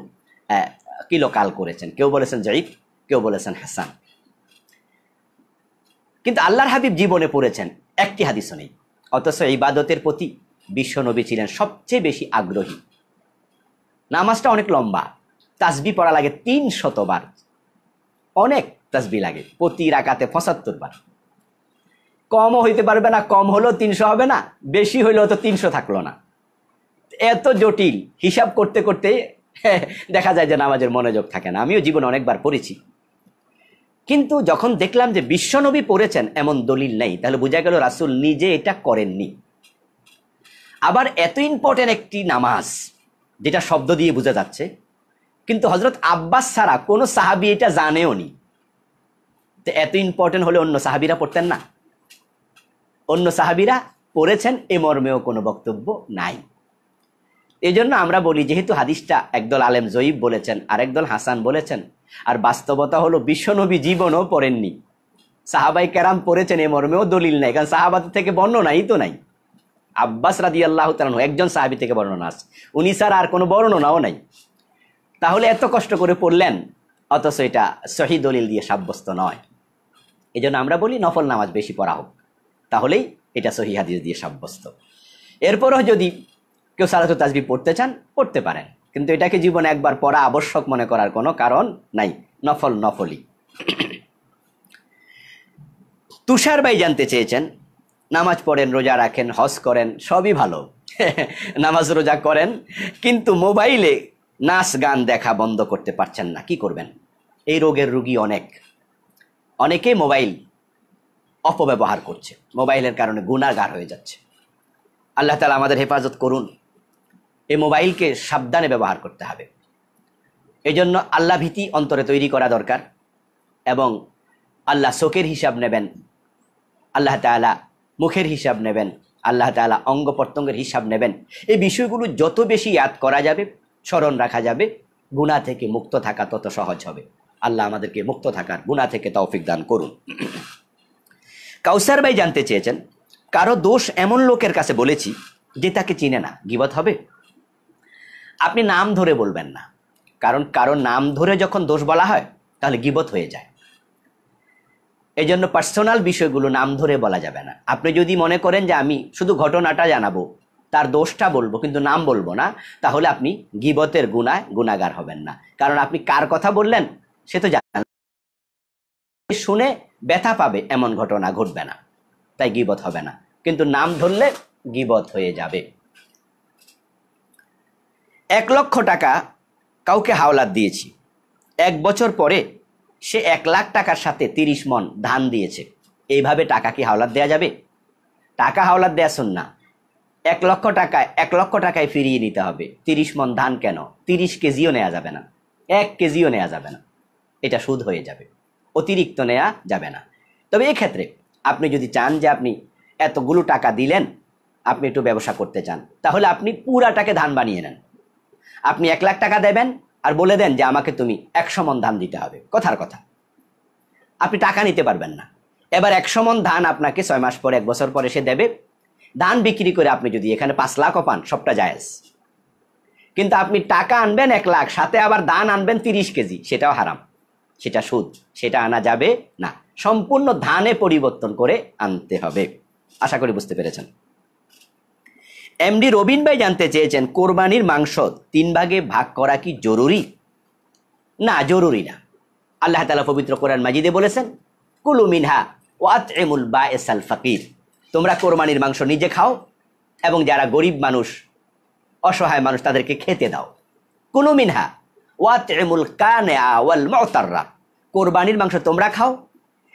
Speaker 1: কিলোকাল করেছেন। কেউ বলেছেন যায়ীফ, কেউ বলেছেন হাসান। কিন্তু আল্লাহর হাবিব জীবনে পড়েছেন একটি হাদিসও নেই। অথচ ইবাদতের প্রতি বিশ্বনবী ছিলেন সবচেয়ে বেশি আগ্রহী। নামাজটা অনেক লম্বা, তাসবিহ পড়া লাগে 300 বার, অনেক তাসবিহ লাগে প্রতি রাকাতে 75 বার। কমও হইতে পারবে না, কম হলেও 300 হবে না, বেশি হইলেও তো 300 থাকলো না। এত জটিল হিসাব করতে করতে দেখা যায় যে নামাজের মনোযোগ থাকে না। আমিও জীবনে অনেকবার পড়েছি, কিন্তু যখন দেখলাম যে বিশ্বনবী পড়েছেন এমন দলিল নেই, তাহলে বোঝা গেল রাসূল নিজে এটা করেননি। আবার এত ইম্পর্টেন্ট একটি নামাজ যেটা শব্দ দিয়ে বোঝা যাচ্ছে, কিন্তু হযরত আব্বাস ছাড়া কোনো সাহাবী এটা জানেও নি। তো এত ইম্পর্টেন্ট হলে অন্য সাহাবীরা পড়তেন না? অন্য সাহাবীরা পড়েছেন এ মর্মেও কোনো বক্তব্য নাই। এই জন্য আমরা বলি, যেহেতু হাদিসটা একদল আলেম জয়ীব বলেছেন আর একদল হাসান বলেছেন, আর বাস্তবতা হলো বিশ্বনবী জীবনও পড়েননি, সাহাবাই কেরাম পড়েছেন এ মর্মেও দলিল নাই, কারণ সাহাবাদের থেকে বর্ণনাই তো নাই। আব্বাস রাদিয়াল্লাহু তাআলা আনহু একজন সাহাবী থেকে বর্ণনা আছে, উনি ছাড়া আর কোনো বর্ণনাও নাই। তাহলে এত কষ্ট করে পড়লেন, অথচ এটা সহি দলিল দিয়ে সাব্যস্ত নয়। এই জন্য আমরা বলি নফল নামাজ বেশি পড়া হোক, তাহলেই এটা সহি হাদিস দিয়ে সাব্যস্ত। এরপরও যদি কেউ সালাতুত তাসবিহ পড়তে চান পড়তে পারেন, কিন্তু এটাকে জীবনে একবার পড়া আবশ্যক মনে করার কোনো কারণ নাই। নফল নফলই। তুষার ভাই জানতে চেয়েছেন, নামাজ পড়েন, রোজা রাখেন, হজ করেন, সবই ভালো, নামাজ রোজা করেন, কিন্তু মোবাইলে নাচ গান দেখা বন্ধ করতে পারছেন না, কি করবেন? এই রোগের রোগী অনেকেই মোবাইল অপব্যবহার করছে, মোবাইলের কারণে গুনাহগার হয়ে যাচ্ছে। আল্লাহ তাআলা আমাদের হেফাজত করুন। এই মোবাইলকে সাবধানে ব্যবহার করতে হবে। এই জন্য আল্লাহ ভীতি অন্তরে তৈরি করা দরকার, এবং আল্লাহ চোখের হিসাব নেবেন, আল্লাহ তাআলা মুখের হিসাব নেবেন, আল্লাহ তাআলা অঙ্গ প্রত্যঙ্গের হিসাব নেবেন। এই বিষয়গুলো যত বেশি ইয়াদ করা যাবে, স্মরণ রাখা যাবে, গুনাহ থেকে মুক্ত থাকা তত সহজ হবে। আল্লাহ আমাদেরকে মুক্ত থাকার, গুনাহ থেকে তৌফিক দান করুন। কাউসার ভাই জানতে চেয়েছেন, কারো দোষ এমন লোকের কাছে বলেছি যে তাকে চিনে না, গীবত হবে? আপনি নাম ধরে বলবেন না, কারণ কারো নাম ধরে যখন দোষ বলা হয় তাহলে গীবত হয়ে যায়। এই জন্য পার্সোনাল বিষয়গুলো নাম ধরে বলা যাবে না। আপনি যদি মনে করেন যে আমি শুধু ঘটনাটা জানাবো, তার দোষটা বলবো কিন্তু নাম বলবো না, তাহলে আপনি গীবতের গুনাহগার হবেন না। কারণ আপনি কার কথা বললেন সে তো জানেন, শুনে ব্যথা পাবে এমন ঘটনা ঘটবে না, তাই গীবত হবে না। কিন্তু নাম ধরলে গীবত হয়ে যাবে। 1 লক্ষ টাকা কাউকে হাওলাত দিয়েছি, 1 বছর পরে সে 1 লাখ টাকার সাথে 30 মণ ধান দিয়েছে, এইভাবে টাকা কি হাওলাত দেয়া যাবে? টাকা হাওলাত দেয়া সুন্নাহ। 1 লক্ষ টাকায় ফিরিয়ে নিতে হবে। 30 মণ ধান কেন? 30 কেজিও নেওয়া যাবে না, 1 কেজিও নেওয়া যাবে না, এটা সুদ হয়ে যাবে, অতিরিক্ত নেওয়া যাবে না। তবে এক্ষেত্রে আপনি যদি চান যে আপনি এতগুলো টাকা দিলেন, আপনি একটু ব্যবসা করতে চান, তাহলে আপনি পুরাটাকে ধান বানিয়ে নেন। আপনি 1 লাখ টাকা দেবেন আর বলে দেন যে আমাকে তুমি 100 মণ ধান দিতে হবে, কথার কথা। আপনি টাকা নিতে পারবেন না। এবার 100 মণ ধান আপনাকে 6 মাস পরে, 1 বছর পরে সে দেবে, ধান বিক্রি করে আপনি যদি এখানে 5 লাখও পান, সবটা জায়েজ। কিন্তু আপনি টাকা আনবেন 1 লাখ, সাথে আবার ধান আনবেন 30 কেজি, সেটাও হারাম, সেটা সুদ, সেটা আনা যাবে না। সম্পূর্ণ ধানে পরিবর্তন করে আনতে হবে। আশা করি বুঝতে পেরেছেন। এমডি রবিন ভাই জানতে চেয়েছেন, কোরবানির মাংস 3 ভাগে ভাগ করা কি জরুরি? না, জরুরি না। আল্লাহ তাআলা পবিত্র কোরআন মাজিদে বলেছেন, কুলু মিনহা ওয়াতইমুল বাঈসাল ফাকির, তোমরা কোরবানির মাংস নিজে খাও এবং যারা গরিব মানুষ, অসহায় মানুষ, তাদেরকে খেতে দাও। কুলু মিনহা ওয়াতইমুল কানিআ ওয়াল মুতাররা, কোরবানির মাংস তোমরা খাও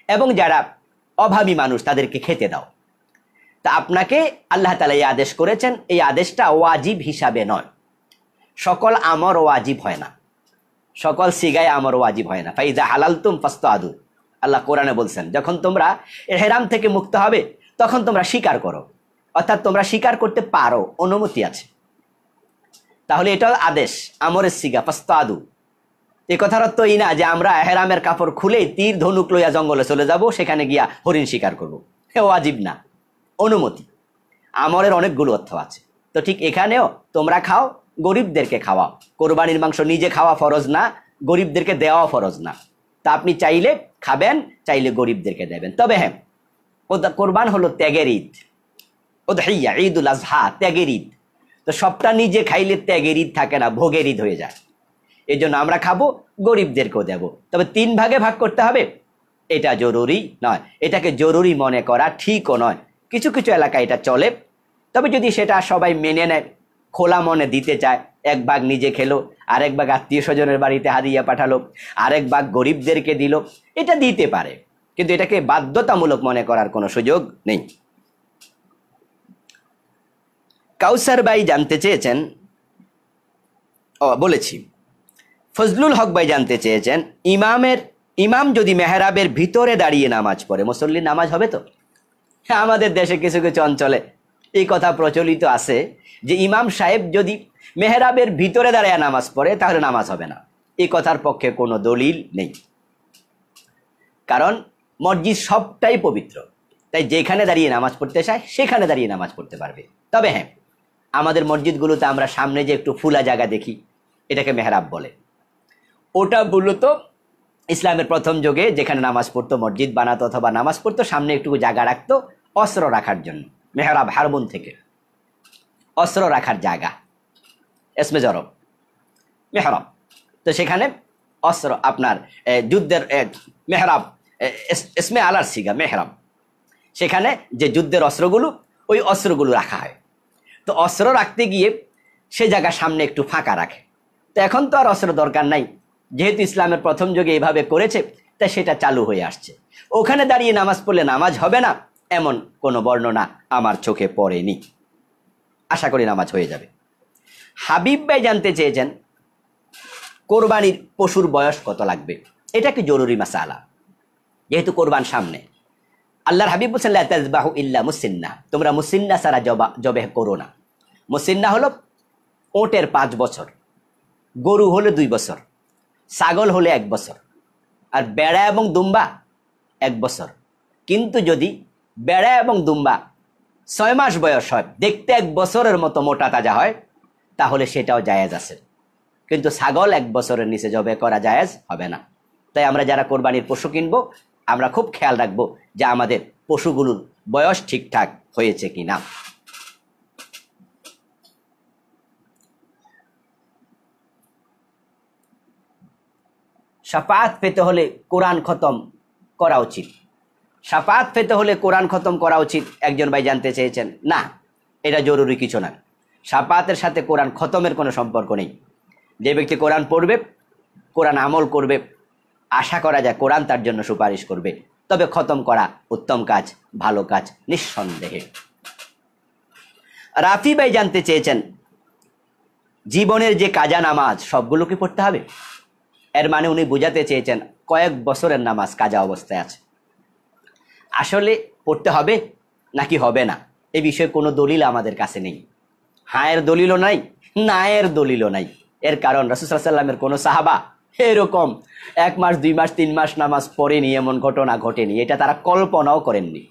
Speaker 1: এবং যারা অভাবী মানুষ তাদেরকে খেতে দাও। তা আপনাকে আল্লাহ তাআলা এই আদেশ করেছেন, এই আদেশটা ওয়াজিব হিসাবে নয়। সকল আমর ওয়াজিব হয় না, সকল সিগায় আমর ওয়াজিব হয় না। ফাইজা হালালতুম ফাসতাদু, আল্লাহ কোরআনে বলছেন, যখন তোমরা ইহরাম থেকে মুক্ত হবে তখন তোমরা শিকার করো, অর্থাৎ তোমরা শিকার করতে পারো, অনুমতি আছে। তাহলে এটা আদেশ, আমরের সিগা, ফাসতাদু। এই কথার অর্থ এই না যে আমরা ইহরামের কাপড় খুলে তীর ধনুক লইয়া জঙ্গলে চলে যাব, সেখানে গিয়া হরিণ শিকার করব, এ ওয়াজিব না, অনুমতি। আমরের অনেকগুলো অর্থ আছে। তো ঠিক এখানেও তোমরা খাও, গরিবদেরকে খাওয়াও। কোরবানির মাংস নিজে খাওয়া ফরজ না, গরিবদেরকে দেওয়া ফরজ না। তা আপনি চাইলে খাবেন, চাইলে গরিবদেরকে দেবেন। তবে হ্যাঁ, কোরবান হলো ত্যাগের ঈদ, উদহিয়া ঈদুল আজহা, ত্যাগের ঈদ। তো সবটা নিজে খাইলে ত্যাগের ঈদ থাকে না, ভোগের ঈদ হয়ে যায়। এই জন্য আমরা খাবো, গরিবদেরকেও দেব। তবে 3 ভাগে ভাগ করতে হবে, এটা জরুরি নয়। এটাকে জরুরি মনে করা ঠিকও নয়। কিছু কিছু এলাকায় এটা চলে। তবে যদি সেটা সবাই মেনে নেয়, খোলা মনে দিতে চায়, 1 ভাগ নিজে খেলো, আরেক ভাগ আত্মীয় স্বজনের বাড়িতে হাদিয়া পাঠালো, আরেক ভাগ গরিবদেরকে দিল, এটা দিতে পারে। কিন্তু এটাকে বাধ্যতামূলক মনে করার কোনো সুযোগ নেই। কাউসার ভাই জানতে চেয়েছেন, বলেছি। ফজলুল হক ভাই জানতে চেয়েছেন, ইমাম যদি মেহরাবের ভিতরে দাঁড়িয়ে নামাজ পড়ে, মুসল্লির নামাজ হবে তো? হ্যাঁ, আমাদের দেশে কিছু কিছু অঞ্চলে এই কথা প্রচলিত আছে যে ইমাম সাহেব যদি মেহরাবের ভিতরে দাঁড়িয়ে নামাজ পড়ে তাহলে নামাজ হবে না। এই কথার পক্ষে কোনো দলিল নেই, কারণ মসজিদ সবটাই পবিত্র। তাই যেখানে দাঁড়িয়ে নামাজ পড়তে চায় সেখানে দাঁড়িয়ে নামাজ পড়তে পারবে। তবে হ্যাঁ, আমাদের মসজিদগুলোতে আমরা সামনে যে একটু ফুলা জায়গা দেখি, এটাকে মেহরাব বলে। ওটা মূলত ইসলামের প্রথম যুগে যেখানে নামাজ পড়তো, মসজিদ বানাতো অথবা নামাজ পড়তো, সামনে একটু জায়গা রাখতো অস্ত্র রাখার জন্য। মেহরাব হারবুন থেকে অস্ত্র রাখার জায়গা, এসমে জরব মেহরাব। তো সেখানে অস্ত্র, আপনার যুদ্ধের মেহরাব, এসমে আলার সিগা মেহরাব, সেখানে যে যুদ্ধের অস্ত্রগুলো, ওই অস্ত্রগুলো রাখা হয়। তো অস্ত্র রাখতে গিয়ে সে জায়গা সামনে একটু ফাঁকা রাখে। তো এখন তো আর অস্ত্র দরকার নাই, যেহেতু ইসলামের প্রথম যুগে এইভাবে করেছে, তাই সেটা চালু হয়ে আসছে। ওখানে দাঁড়িয়ে নামাজ পড়লে নামাজ হবে না এমন কোনো বর্ণনা আমার চোখে পড়েনি। আশা করি নামাজ হয়ে যাবে। হাবিব ভাই জানতে চেয়েছেন, কোরবানির পশুর বয়স কত লাগবে? এটা কি জরুরি মাসালা? যেহেতু কোরবান সামনে, আল্লাহর হাবিব বলছেন, লা তাযবাহু ইল্লা মুসিন্না, তোমরা মুসিন্না ছাড়া জবাহ করো না। মুসিন্না হলো ওটের 5 বছর, গরু হলে 2 বছর, ছাগল হলে 1 বছর, আর বেড়া এবং দুম্বা 1 বছর। কিন্তু যদি বেড়া এবং দুম্বা 6 মাস বয়স হয়, দেখতে 1 বছরের মতো মোটা তাজা হয়, তাহলে সেটাও জায়েজ আছে। কিন্তু ছাগল 1 বছরের নিচে জবাহ করা জায়েজ হবে না। তাই আমরা যারা কোরবানির পশু কিনবো, আমরা খুব খেয়াল রাখবো যে আমাদের পশুগুলোর বয়স ঠিকঠাক হয়েছে কিনা। শাফাআত পেতে হলে কোরআন খতম করা উচিত। শাফাআত পেতে হলে কোরআন খতম করা উচিত, একজন ভাই জানতে চেয়েছেন। না, এটা জরুরি কিছু না। শাফাআতের সাথে কোরআন খতমের কোনো সম্পর্ক নেই। যে ব্যক্তি কোরআন পড়বে, কোরআন আমল করবে, আশা করা যায় কোরআন তার জন্য সুপারিশ করবে। তবে খতম করা উত্তম কাজ, ভালো কাজ, নিঃসন্দেহে। রাফি ভাই জানতে চেয়েছেন, জীবনের যে কাজা নামাজ সবগুলো কি পড়তে হবে? এর মানে উনি বুঝাতে চেয়েছেন কয়েক বছরের নামাজ কাজা অবস্থায় আছে। আসলে পড়তে হবে নাকি হবে না, এ বিষয়ে কোনো দলিল আমাদের কাছে নেই। হায়ের দলিলও নাই, নায়ের দলিলও নাই। এর কারণ রাসূল সাল্লাল্লাহু আলাইহি ওয়াসাল্লামের কোনো সাহাবা এরকম 1 মাস 2 মাস 3 মাস নামাজ পড়েনি, এমন ঘটনা ঘটেনি। এটা তারা কল্পনাও করেননি।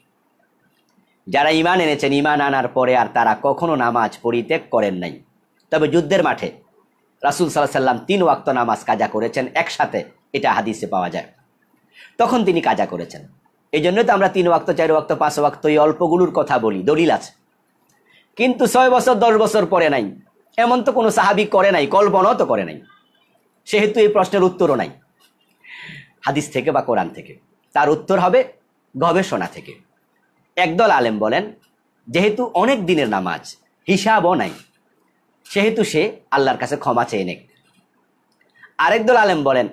Speaker 1: যারা ঈমান এনেছেন, ঈমান আনার পরে আর তারা কখনো নামাজ পরিত্যাগ করেন নাই। তবে যুদ্ধের মাঠে রাসূল সাল্লাল্লাহু আলাইহি ওয়াসাল্লাম 3 ওয়াক্ত নামাজ কাজা করেছেন একসাথে, এটা হাদিসে পাওয়া যায়। তখন তিনি কাজা করেছেন। এই জন্যই তো আমরা 3 ওয়াক্ত, 4 ওয়াক্ত, 5 ওয়াক্ত এই অল্পগুলোর কথা বলি, দলিল আছে। কিন্তু 6 বছর 10 বছর পরে নাই, এমন তো কোনো সাহাবী করে নাই, কল্পনাও তো করে নাই। সেহেতু এই প্রশ্নের উত্তরও নাই হাদিস থেকে বা কোরআন থেকে। তার উত্তর হবে গবেষণা থেকে। একদল আলেম বলেন, যেহেতু অনেক দিনের নামাজ, হিসাবও নাই, সেহেতু সে আল্লাহর কাছে ক্ষমা চেয়ে নেক। আরেকদল আলেম বলেন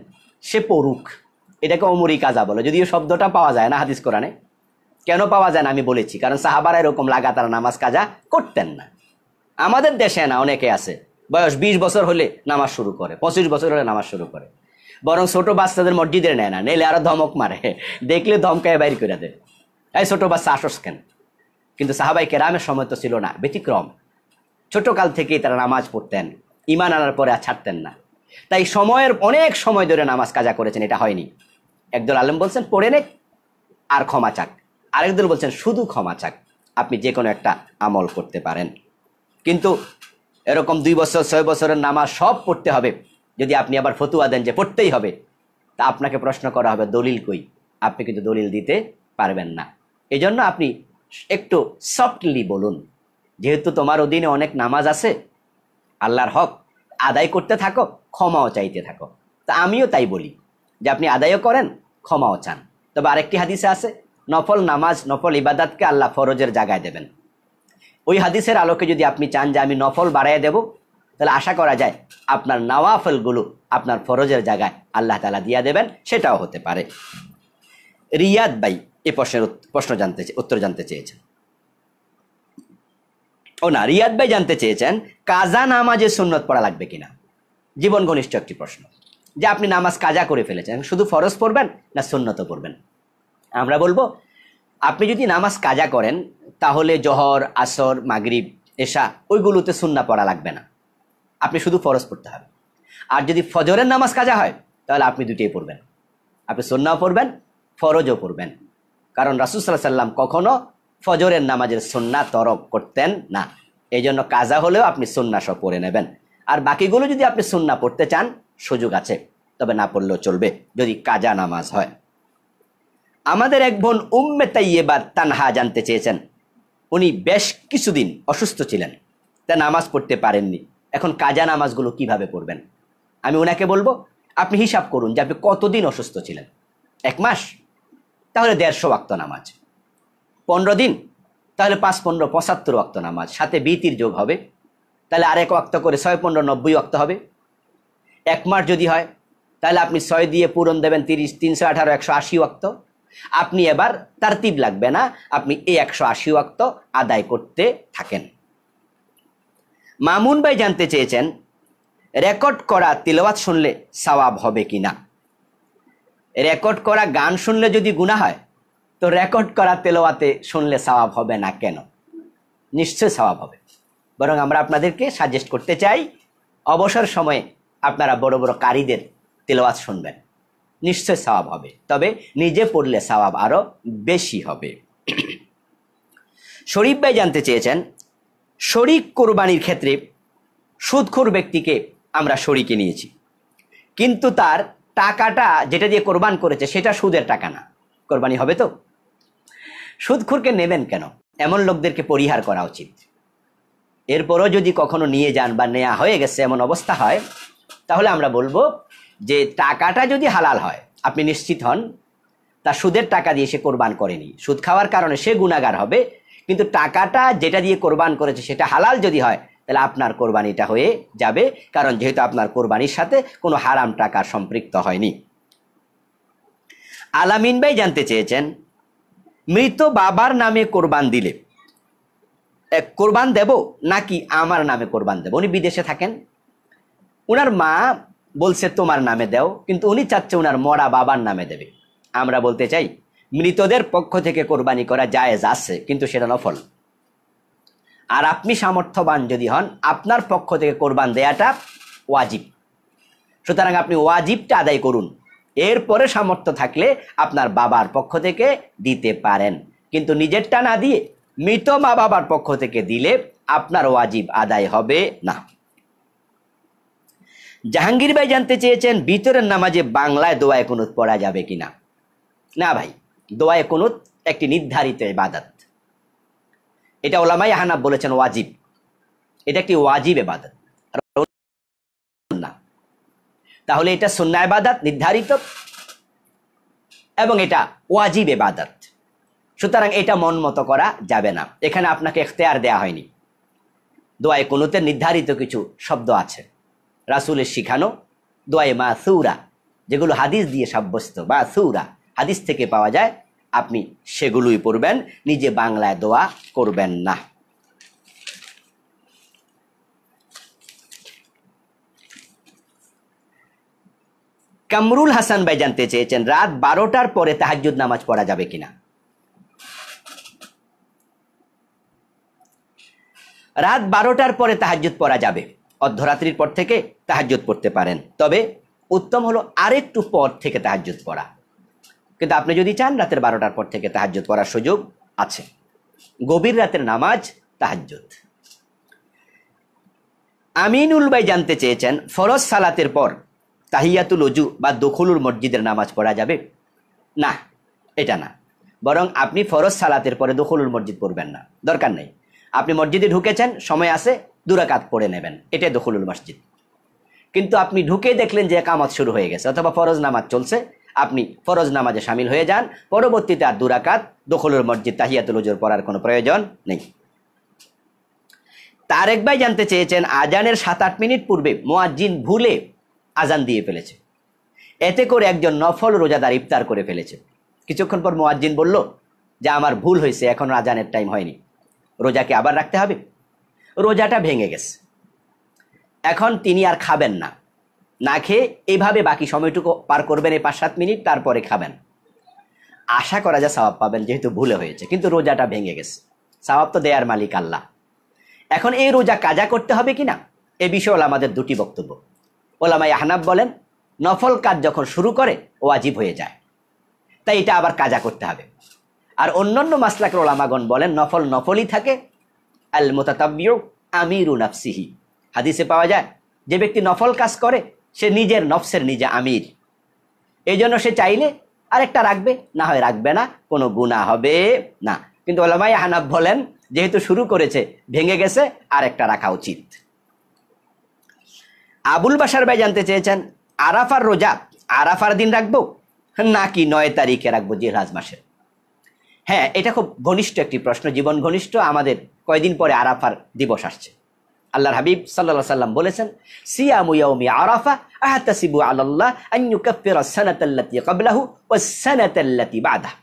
Speaker 1: সে পড়ুক, এটাকে অমরি কাজা বলে, যদিও শব্দটা পাওয়া যায় না হাদিস কোরআনে। কেন পাওয়া যায় না আমি বলেছি, কারণ সাহাবারা এরকম লাগাতার নামাজ কাজা করতেন না। আমাদের দেশে না অনেকে আছে বয়স 20 বছর হলে নামাজ শুরু করে, 25 বছর হলে নামাজ শুরু করে, বরং ছোট বাচ্চাদের মসজিদে নেয় না, নেলে আরো ধমক মারে, দেখলে ধমকায় বাইর করে দেয়, এই ছোট বাচ্চা আসস কেন। কিন্তু সাহাবাই কেরামের সময় তো ছিল না, ব্যতিক্রম। ছোট কাল থেকেই তারা নামাজ পড়তেন, ঈমান আনার পরে আর ছাড়তেন না। তাই সময়ের অনেক সময় ধরে নামাজ কাজা করেছেন, এটা হয়নি। একদল আলেম বলছেন পড়ে নে আর ক্ষমা চাক, আরেকদল বলছেন শুধু ক্ষমা চাক, আপনি যে কোনো একটা আমল করতে পারেন। কিন্তু এরকম 2 বছর 6 বছরের নামাজ সব পড়তে হবে, যদি আপনি আবার ফতুয়া দেন যে পড়তেই হবে, তা আপনাকে প্রশ্ন করা হবে দলিল কই। আপনি কিন্তু দলিল দিতে পারবেন না। এজন্য আপনি একটু সফটলি বলুন, যেহেতু তোমার অধীনে অনেক নামাজ আছে, আল্লাহর হক আদায় করতে থাকো, ক্ষমাও চাইতে থাকো। তা আমিও তাই বলি যে আপনি আদায়ও করেন, ক্ষমাও চান। তবে আরেকটি হাদিসে আছে, নফল নামাজ, নফল ইবাদতকে আল্লাহ ফরজের জায়গায় দেবেন। ওই হাদিসের আলোকে যদি আপনি চান যে আমি নফল বাড়াইয়া দেব, তাহলে আশা করা যায় আপনার নওয়াফলগুলো আপনার ফরজের জায়গায় আল্লাহ তাআলা দিয়া দেবেন, সেটাও হতে পারে। রিয়াদ ভাই এই প্রশ্নের উত্তর জানতে চেয়েছেন। রিয়াদ ভাই জানতে চেয়েছেন কাজা নামাজে সুন্নত পড়া লাগবে কিনা। জীবন ঘনিষ্ঠ একটি প্রশ্ন, যে আপনি নামাজ কাজা করে ফেলেছেন, শুধু ফরজ পড়বেন না সুন্নতও পড়বেন। আমরা বলবো আপনি যদি নামাজ কাজা করেন তাহলে জোহর, আসর, মাগরিব, এশা ওইগুলোতে সুন্নাহ পড়া লাগবে না, আপনি শুধু ফরজ পড়তে হবে। আর যদি ফজরের নামাজ কাজা হয় তাহলে আপনি দুটোই পড়বেন, আপনি সুন্নাহও পড়বেন, ফরজও পড়বেন। কারণ রাসূল সাল্লাল্লাহু আলাইহি ওয়াসাল্লাম কখনো ফজরের নামাজের সুন্নাহ তরক করতেন না। এই জন্য কাজা হলেও আপনি সুন্নাহ সব পড়ে নেবেন। আর বাকিগুলো যদি আপনি সুন্নাহ পড়তে চান সুযোগ আছে, তবে না পড়লেও চলবে যদি কাজা নামাজ হয়। আমাদের এক বোন উম্মে তাইয়্যিবা তানহা জানতে চেয়েছেন, উনি বেশ কিছুদিন অসুস্থ ছিলেন, তা নামাজ পড়তে পারেননি, এখন কাজা নামাজগুলো কিভাবে পড়বেন। আমি ওনাকে বলবো আপনি হিসাব করুন যে আপনি কতদিন অসুস্থ ছিলেন। 1 মাস, তাহলে 150 ওয়াক্ত নামাজ। 15 দিন, তাহলে 5 15 75 ওয়াক্ত নামাজ, সাথে বিতির যোগ হবে, তাহলে আরেক ওয়াক্ত করে 6 15 90 ওয়াক্ত হবে। 1 মাস যদি হয় তাহলে আপনি 6 দিয়ে পূরণ দেবেন 30, 318 180 ওয়াক্ত। আপনি এবার তারতিব লাগবে না, আপনি এই 180 ওয়াক্ত আদায় করতে থাকেন। মামুন ভাই জানতে চেয়েছেন রেকর্ড করা তিলাওয়াত শুনলে সওয়াব হবে কিনা। রেকর্ড করা গান শুনলে যদি গুনাহ হয়, তো রেকর্ড করা তেলাওয়াতে শুনলে সওয়াব হবে না কেন? নিশ্চয় সওয়াব হবে। বরং আমরা আপনাদেরকে সাজেস্ট করতে চাই অবসর সময়ে আপনারা বড় বড় কারীদের তেলাওয়াত শুনবেন, নিশ্চয় সওয়াব হবে, তবে নিজে পড়লে সওয়াব আরো বেশি হবে। শরীফ ভাই জানতে চেয়েছেন শরীক কোরবানির ক্ষেত্রে সুদখোর ব্যক্তিকে আমরা শরীকে নিয়েছি, কিন্তু তার টাকাটা যেটা দিয়ে কোরবান করেছে সেটা সুদের টাকা না, কোরবানি হবে তো? সুদখোরকে নেবেন কেন? এমন লোকদেরকে পরিহার করা উচিত। এরপরও যদি কখনো নিয়ে যান বা নেওয়া হয়ে গেছে এমন অবস্থা হয়, তাহলে আমরা বলবো যে টাকাটা যদি হালাল হয়, আপনি নিশ্চিত হন তা সুদের টাকা দিয়ে সে কোরবান করেনি, সুদ খাওয়ার কারণে সে গুনাহগার হবে, কিন্তু টাকাটা যেটা দিয়ে কোরবান করেছে সেটা হালাল যদি হয়, তাহলে আপনার কোরবানিটা হয়ে যাবে, কারণ যেহেতু আপনার কোরবানির সাথে কোনো হারাম টাকা সম্পৃক্ত হয়নি। আলামিন ভাই জানতে চেয়েছেন মৃত বাবার নামে কোরবান দিলে কোরবান দেব নাকি আমার নামে কোরবান দেব। উনি বিদেশে থাকেন, উনার মা বলছে তোমার নামে দাও, কিন্তু উনি চাচ্ছে উনার মরা বাবার নামে দেবে। আমরা বলতে চাই মৃতদের পক্ষ থেকে কোরবানি করা জায়েজ আছে, কিন্তু সেটা নফল। আর আপনি সামর্থ্যবান যদি হন, আপনার পক্ষ থেকে কোরবান দেয়াটা ওয়াজিব, সুতরাং আপনি ওয়াজিবটা আদায় করুন, এরপরে সামর্থ্য থাকলে আপনার বাবার পক্ষ থেকে দিতে পারেন, কিন্তু নিজেরটা না দিয়ে মৃত মা বাবার পক্ষ থেকে দিলে আপনার ওয়াজিব আদায় হবে না। জাহাঙ্গীর ভাই জানতে চেয়েছেন ভিতরের নামাজে বাংলায় দোয়ায়ে কুনুত পড়া যাবে কিনা। না ভাই, দোয়ায়ে কুনুত একটি নির্ধারিত ইবাদত। এটা উলামায়ে হানাফ বলেছেন ওয়াজিব, এটা একটি ওয়াজিব ইবাদত না। তাহলে এটা সুন্নাহ ইবাদত নির্ধারিত এবং এটা ওয়াজিব ইবাদত, সুতরাং এটা মন মতো করা যাবে না। এখানে আপনাকে ইখতিয়ার দেয়া হয়নি। দোয়ায়ে কুনুতের নির্ধারিত কিছু শব্দ আছে, রাসূলের শিখানো দোয়ায়ে মাসুরা, যেগুলো হাদিস দিয়ে সাব্যস্ত বা সুরা হাদিস থেকে পাওয়া যায়, আপনি সেগুলোই পড়বেন, নিজে বাংলায় দোয়া করবেন না। কামরুল হাসান ভাই জানতে চেয়েছেন রাত 12টার পরে তাহাজ্জুদ নামাজ পড়া যাবে কিনা। রাত 12টার পরে তাহাজ্জুদ পড়া যাবে, অর্ধরাত্রির পর থেকে তাহাজ্জুদ পড়তে পারেন, তবে উত্তম হলো আরেকটু পর থেকে তাহাজ্জুদ পড়া। কিন্তু আপনি যদি চান রাতের 12টার পর থেকে তাহাজ্জুদ পড়ার সুযোগ আছে। গভীর রাতের নামাজ তাহাজ্জুদ। আমিনুল ভাই জানতে চেয়েছেন ফরজ সালাতের পর তাহিয়াতুল ওযু বা দুখুলুল মসজিদের নামাজ পড়া যাবে। না, এটা না, বরং আপনি ফরজ সালাতের পরে দুখুলুল মসজিদ পড়বেন না, দরকার নেই। আপনি মসজিদে ঢুকেছেন, সময় আছে, 2 রাকাত পড়ে নেবেন, এটাই দুখুলুল মসজিদ। কিন্তু আপনি ঢুকে দেখলেন যে ইকামত শুরু হয়ে গেছে অথবা ফরজ নামাজ চলছে, আপনি ফরজ নামাজে শামিল হয়ে যান, পরবর্তীতে আর 2 রাকাত দুখুলুল মসজিদ তাহিয়াতুল ওযুর পড়ার কোনো প্রয়োজন নেই। তারেক ভাই জানতে চেয়েছেন আজানের 7-8 মিনিট পূর্বে মুয়াজ্জিন ভুলে আজান দিয়ে ফেলেছে, এতে করে একজন নফল রোজাদার ইফতার করে ফেলেছে। কিছুক্ষণ পর মুয়াজ্জিন বলল যে আমার ভুল হয়েছে, এখন আজানের টাইম হয়নি, রোজাকে আবার রাখতে হবে। রোজাটা ভেঙে গেছে, এখন তিনি আর খাবেন না, না খেয়ে এইভাবে বাকি সময়টুকু পার করবেন, এই 5-7 মিনিট, তারপরে খাবেন। আশা করা যায় সওয়াব পাবেন, যেহেতু ভুলে হয়েছে, কিন্তু রোজাটা ভেঙে গেছে। সওয়াব তো দেয়ার মালিক আল্লাহ। এখন এই রোজা কাজা করতে হবে কিনা, এ বিষয়ে আমাদের দুটি বক্তব্য। ওলামায়ে হানাফ বলেন নফল কাজ যখন শুরু করে ওয়াজিব হয়ে যায়, তাই এটা আবার কাজা করতে হবে। আর অন্যান্য মাসলাকের ওলামাগণ বলেন নফল নফলই থাকে, আল মুতাতাব্বিউ আমিরু নাফসিহি। হাদিসে পাওয়া যায় যে ব্যক্তি নফল কাজ করে সে নিজের নফসের নিজে আমির, এই জন্য সে চাইলে আরেকটা রাখবে, না হয় রাখবে না, কোনো গুনাহ হবে না। কিন্তু ওলামায়ে হানাফ বলেন যেহেতু শুরু করেছে, ভেঙে গেছে, আরেকটা রাখা উচিত। আবুল বাশার ভাই জানতে চেয়েছেন আরাফার রোজা আরাফার দিন রাখবো নাকি 9 তারিখে রাখবো জিলহজ মাসে। হ্যাঁ, এটা খুব ঘনিষ্ঠ একটি প্রশ্ন, জীবন ঘনিষ্ঠ। আমাদের কয়দিন পরে আরাফার দিবস আসছে। আল্লাহর হাবিব সাল্লাল্লাহু আলাইহি ওয়াসাল্লাম বলেছেন সিয়ামু ইয়াউমি আরাফা আহতাসিবু আলাল্লাহ আন ইউকাফিরা সানাতাল্লাতী ক্বাবলাহু ওয়াস সানাতাল্লাতী বাদাহু।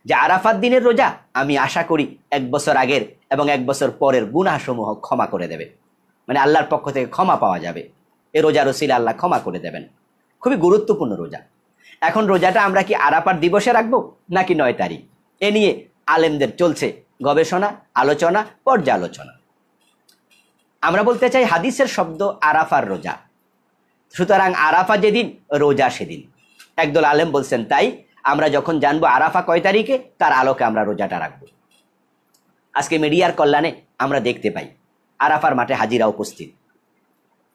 Speaker 1: যে আরাফাত দিনের রোজা আমি আশা করি 1 বছর আগের এবং 1 বছর পরের গুনাহসমূহ ক্ষমা করে দেবে, মানে আল্লাহর পক্ষ থেকে ক্ষমা পাওয়া যাবে। এই রোজার ওসিলা আল্লাহ ক্ষমা করে দেবেন। খুবই গুরুত্বপূর্ণ রোজা। এখন রোজাটা আমরা কি আরাফার দিবসে রাখবো নাকি 9 তারিখ, এ নিয়ে আলেমদের চলছে গবেষণা, আলোচনা, পর্যালোচনা। আমরা বলতে চাই হাদিসের শব্দ আরাফার রোজা, সুতরাং আরাফা যেদিন রোজা সেদিন। একদল আলেম বলছেন তাই আমরা যখন জানবো আরাফা কয় তারিখে, তার আলোকে আমরা রোজাটা রাখবো। আজকে মিডিয়ার কল্যাণে আমরা দেখতে পাই আরাফার মাঠে হাজিরা উপস্থিত,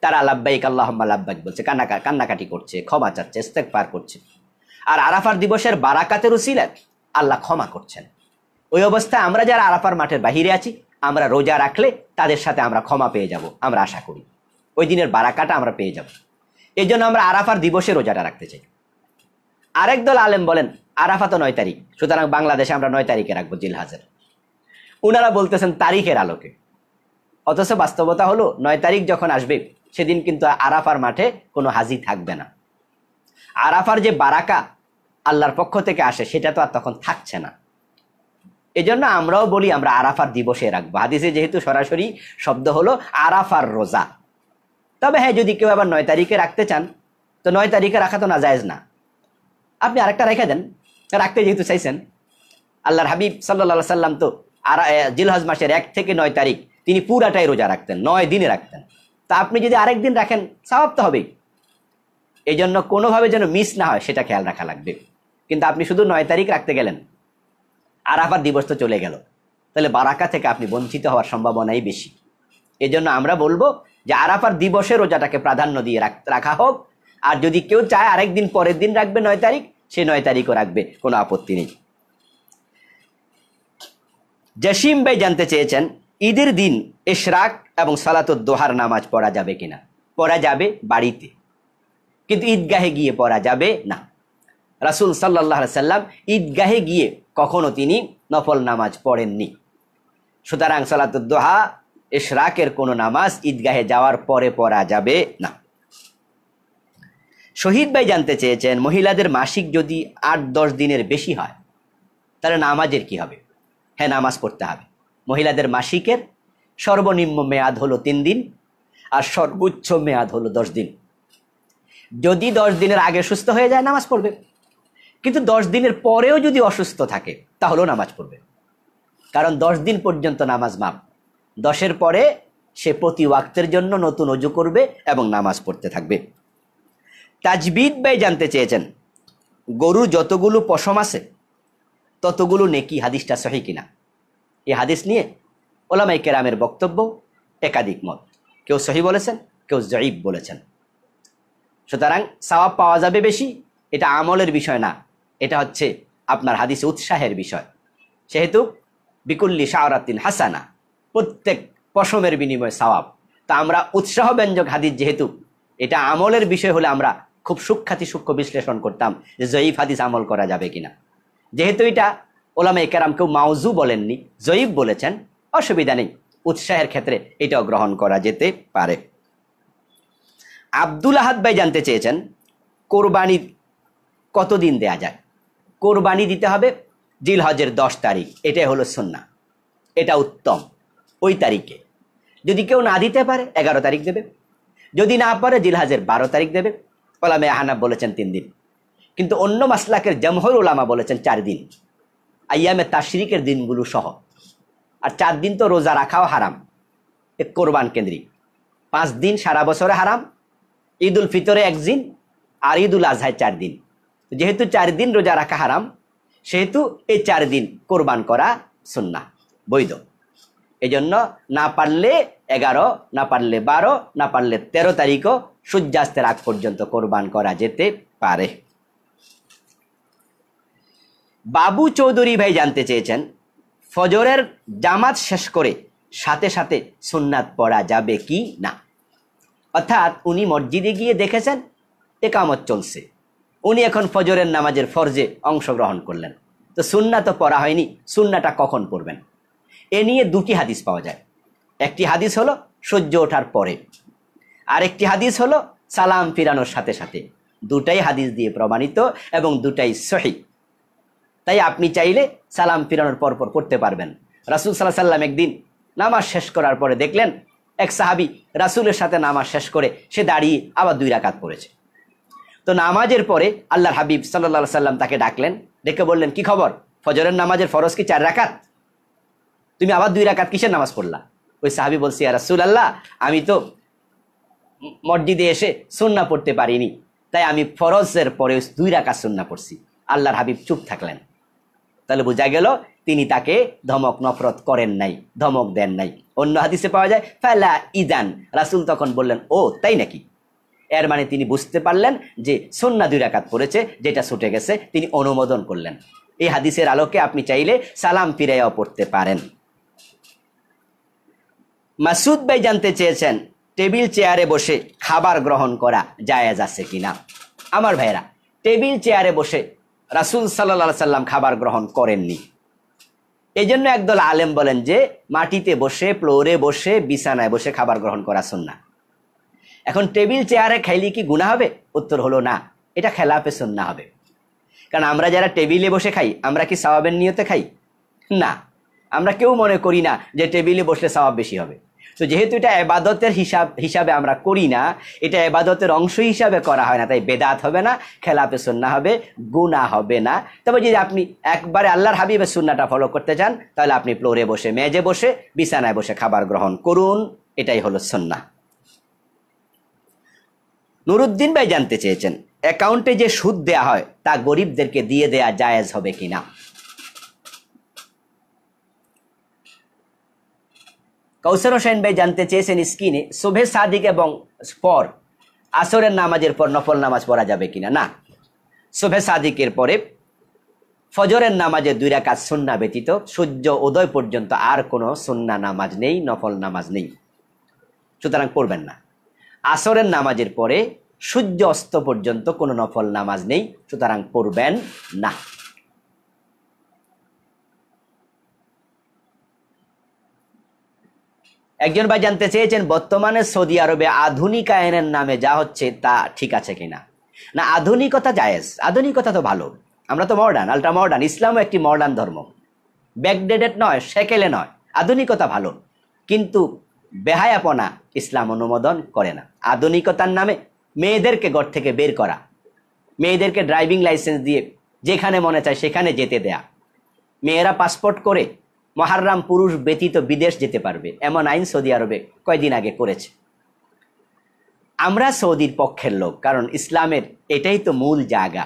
Speaker 1: তারা লাব্বাইক আল্লাহুম্মা লাব্বাইক বলছে, কান্নাকাটি করছে, ক্ষমা চাচ্ছে, ইস্তেগফার করছে। আর আরাফার দিবসের বারাকাতের উসিলায় আল্লাহ ক্ষমা করছেন। ওই অবস্থায় আমরা যারা আরাফার মাঠের বাহিরে আছি, আমরা রোজা রাখলে তাদের সাথে আমরা ক্ষমা পেয়ে যাব, আমরা আশা করি ওই দিনের বারাকাটা আমরা পেয়ে যাব। এই জন্য আমরা আরাফার দিবসে রোজাটা রাখতে চাই। আরেক দল আলেম বলেন আরাফা তো 9 তারিখ, সুতরাং বাংলাদেশে আমরা 9 তারিখে রাখবো জিলহজের। উনারা বলতেছেন তারিখের আলোকে, অথচ বাস্তবতা হলো 9 তারিখ যখন আসবে সেদিন কিন্তু আরাফার মাঠে কোনো হাজি থাকবে না। আরাফার যে বারাকা আল্লাহর পক্ষ থেকে আসে সেটা তো আর তখন থাকছে না। এজন্য আমরাও বলি আমরা আরাফার দিবসে রাখবো। হাদিসে যেহেতু সরাসরি শব্দ হলো আরাফার রোজা। তবে হ্যাঁ, যদি কেউ আবার 9 তারিখে রাখতে চান তো 9 তারিখে রাখা তো না জায়েজ না, আপনি আরেকটা রেখে দেন, রাখতে যেহেতু চাইছেন। আল্লাহর হাবিব সাল্লাল্লাহু আলাইহি সাল্লাম তো জিলহজ মাসের 1 থেকে 9 তারিখ তিনি পুরাটাই রোজা রাখতেন, 9 দিনে রাখতেন। তা আপনি যদি আরেক দিন রাখেন সওয়াব তো হবেই। এই জন্য কোনোভাবে যেন মিস না হয় সেটা খেয়াল রাখা লাগবে। কিন্তু আপনি শুধু 9 তারিখ রাখতে গেলেন, আরাফার দিবস তো চলে গেল, তাহলে বারাকা থেকে আপনি বঞ্চিত হওয়ার সম্ভাবনাই বেশি। এজন্য আমরা বলবো যে আরাফার দিবসে রোজাটাকে প্রাধান্য দিয়ে রাখা হোক। আর যদি কেউ চায় আরেকদিন পরের দিন রাখবে 9 তারিখ, সে 9 তারিখও রাখবে, কোনো আপত্তি নেই। জসিম ভাই জানতে চেয়েছেন ঈদের দিন ইশরাক এবং সালাতুদ দোহার নামাজ পড়া যাবে কিনা। পড়া যাবে বাড়িতে, কিন্তু ঈদগাহে গিয়ে পড়া যাবে না। রাসূল সাল্লাল্লাহু আলাইহি সাল্লাম ঈদগাহে গিয়ে কখনো তিনি নফল নামাজ পড়েননি। সুতরাং সালাতুদ দোহা, ইশরাকের কোনো নামাজ ঈদগাহে যাওয়ার পরে পড়া যাবে না। শহীদ ভাই জানতে চেয়েছেন মহিলাদের মাসিক যদি 8-10 দিনের বেশি হয় তাহলে নামাজের কি হবে। হ্যাঁ, নামাজ পড়তে হবে। মহিলাদের মাসিকের সর্বনিম্ন মেয়াদ হলো 3 দিন আর সর্বোচ্চ মেয়াদ হলো 10 দিন। যদি 10 দিনের আগে সুস্থ হয়ে যায় নামাজ পড়বে, কিন্তু 10 দিনের পরেও যদি অসুস্থ থাকে তাহলেও নামাজ পড়বে, কারণ 10 দিন পর্যন্ত নামাজ মাপ। 10-এর পরে সে প্রতি ওয়াক্তের জন্য নতুন ওযু করবে এবং নামাজ পড়তে থাকবে। তাজবিদ ভাই জানতে চেয়েছেন গরু যতগুলো পশম আছে ততগুলো নেকি, হাদিসটা সহিহ কিনা। এই হাদিস নিয়ে ওলামায়ে কেরামের বক্তব্য একাধিক মত, কেউ সহিহ বলেছেন, কেউ জয়ীফ বলেছেন। সুতরাং সওয়াব পাওয়া যাবে বেশি, এটা আমলের বিষয় না, এটা হচ্ছে আপনার হাদিসে উৎসাহের বিষয়। সেহেতু বিকুল্লি শাওরাতিন হাসানা, প্রত্যেক পশমের বিনিময়ে সওয়াব। তা আমরা উৎসাহ ব্যঞ্জক হাদিস, যেহেতু এটা আমলের বিষয় হলে আমরা খুব সূক্ষ্ম বিশ্লেষণ করতাম যে জয়ীফ হাদিস আমল করা যাবে কিনা। যেহেতু এটা ওলামায়ে কেরাম কেউ মাউজু বলেননি, জয়ীফ বলেছেন, অসুবিধা নেই, উৎসাহের ক্ষেত্রে এটাও গ্রহণ করা যেতে পারে। আব্দুল আহাদ ভাই জানতে চেয়েছেন কোরবানি কতদিন দেয়া যায়। কোরবানি দিতে হবে জিলহজের 10 তারিখ, এটাই হলো সুন্নাহ, এটা উত্তম। ওই তারিখে যদি কেউ না দিতে পারে 11 তারিখ দেবে, যদি না পারে জিলহজের 12 তারিখ দেবে। ওলামায়ে হানাফ বলেছেন 3 দিন, কিন্তু অন্য মাসলাকের জমহুর উলামা বলেছেন 4 দিন, আইয়ামে তাশরিকের দিনগুলো সহ। আর 4 দিন তো রোজা রাখাও হারাম, এক কোরবান কেন্দ্রিক। 5 দিন সারা বছরে হারাম, ঈদ উল ফিতরে 1 দিন আর ঈদ উল আজহায় 4 দিন। যেহেতু 4 দিন রোজা রাখা হারাম, সেহেতু এই 4 দিন কোরবান করা সুন্নাহ, বৈধ। এজন্য না পারলে 11, না পারলে 12, না পারলে 13 তারিখও সূর্যাস্তের আগ পর্যন্ত কোরবান করা যেতে পারে। বাবু চৌধুরী ভাই জানতে চেয়েছেন ফজরের জামাত শেষ করে সাথে সাথে সুন্নাত পড়া যাবে কি না। অর্থাৎ উনি মসজিদে গিয়ে দেখেছেন একামত চলছে, উনি এখন ফজরের নামাজের ফরজে অংশগ্রহণ করলেন, তো সুন্নাত তো পড়া হয়নি, সুন্নাটা কখন পড়বেন। এ নিয়ে 2টি হাদিস পাওয়া যায়। একটি হাদিস হলো সূর্য ওঠার পরে, আর একটি হাদিস হলো সালাম ফিরানোর সাথে সাথে। দুটাই হাদিস দিয়ে প্রমাণিত এবং দুটাই সহিহ। তাই আপনি চাইলে সালাম ফিরানোর পর পর পড়তে পারবেন। রাসূল সাল্লাল্লাহু আলাইহি ওয়াসাল্লাম একদিন নামাজ শেষ করার পরে দেখলেন এক সাহাবী রাসূলের সাথে নামাজ শেষ করে সে দাঁড়িয়ে আবার 2 রাকাত পড়েছে। তো নামাজের পরে আল্লাহর হাবিব সাল্লাল্লাহু আলাইহি ওয়াসাল্লাম তাকে ডাকলেন, ডেকে বললেন, কি খবর, ফজরের নামাজের ফরজ কি 4 রাকাত, তুমি আবার 2 রাকাত কিসের নামাজ পড়লা। ওই সাহাবী বলছে, ইয়া রাসূলুল্লাহ, আমি তো মসজিদে এসে সুন্নাহ পড়তে পারিনি, তাই আমি ফরজের পরে 2 রাকাত সুন্নাহ পড়ছি। আল্লাহর হাবিব চুপ থাকলেন। তাহলে বোঝা গেল তিনি তাকে ধমক নফরত করেন নাই, ধমক দেন নাই। অন্য হাদিসে পাওয়া যায় ফালা ইদান, রাসূল তখন বললেন, ও তাই নাকি। এর মানে তিনি বুঝতে পারলেন যে সুন্নাহ 2 রাকাত পড়েছে, যেটা ছুটে গেছে, তিনি অনুমোদন করলেন। এই হাদিসের আলোকে আপনি চাইলে সালাম ফিরাইয়াও পড়তে পারেন। মাসুদ ভাই জানতে চেয়েছেন টেবিল চেয়ারে বসে খাবার গ্রহণ করা জায়েজ আছে কিনা। আমার ভাইরা, টেবিল চেয়ারে বসে রাসূল সাল্লাল্লাহু আলাইহি সাল্লাম খাবার গ্রহণ করেননি। এই জন্য একদল আলেম বলেন যে মাটিতে বসে, ফ্লোরে বসে, বিছানায় বসে খাবার গ্রহণ করা সুন্নাহ। এখন টেবিল চেয়ারে খাইলে কি গুনাহ হবে? উত্তর হলো না, এটা খেলাফে সুন্নাহ হবে। কারণ আমরা যারা টেবিলে বসে খাই, আমরা কি সওয়াবের নিয়তে খাই? না, আমরা কেউ মনে করি না যে টেবিলে বসলে সওয়াব বেশি হবে। তো যেহেতু এটা ইবাদতের হিসাবে আমরা করি না, এটা ইবাদতের অংশ হিসাবে করা হয় না, তাই বেদাত হবে না, খেলাফে সুন্নাহ হবে, গুনাহ হবে না। তবে যদি আপনি একবারে আল্লাহর হাবিবের সুন্নাহটা ফলো করতে চান, তাহলে আপনি ফ্লোরে বসে, মেজে বসে, বিছানায় বসে খাবার গ্রহণ করুন, এটাই হলো সুন্নাহ। নুরুদ্দিন ভাই জানতে চেয়েছেন অ্যাকাউন্টে যে সুদ দেয়া হয় তা গরিবদেরকে দিয়ে দেয়া জায়েজ হবে কিনা। কৌসর হোসেন ভাই জানতে চেয়েছেন স্ক্রিনে, শুভে সাদিক এবং পর আসরের নামাজের পর নফল নামাজ পড়া যাবে কিনা। না, শুভে সাদিকের পরে ফজরের নামাজের 2 রাকাত সুন্নাহ ব্যতীত সূর্য উদয় পর্যন্ত আর কোনো সুন্নাহ নামাজ নেই, নফল নামাজ নেই, সুতরাং পড়বেন না। আসরের নামাজের পরে সূর্য অস্ত পর্যন্ত কোনো নফল নামাজ নেই, সুতরাং পড়বেন না। একজন ভাই জানতে চেয়েছেন, বর্তমানে সৌদি আরবে আধুনিকায়নের নামে যা হচ্ছে তা ঠিক আছে কিনা। না, আধুনিকতা জায়েজ, আধুনিকতা তো ভালো, আমরা তো মডার্ন, আল্ট্রা মডার্ন, ইসলামও একটি মডার্ন ধর্ম, ব্যাকডেটেড নয়, সেকেলে নয়, আধুনিকতা ভালো, কিন্তু বেহায়াপনা ইসলাম অনুমোদন করে না। আধুনিকতার নামে মেয়েদেরকে ঘর থেকে বের করা, মেয়েদেরকে ড্রাইভিং লাইসেন্স দিয়ে যেখানে মনে চায় সেখানে যেতে দেয়া, মেয়েরা পাসপোর্ট করে মুহাররম পুরুষ ব্যতীত বিদেশ যেতে পারবে, এমন আইন সৌদি আরবে কয়েকদিন আগে করেছে। আমরা সৌদির পক্ষের লোক, কারণ ইসলামের এটাই তো মূল জায়গা,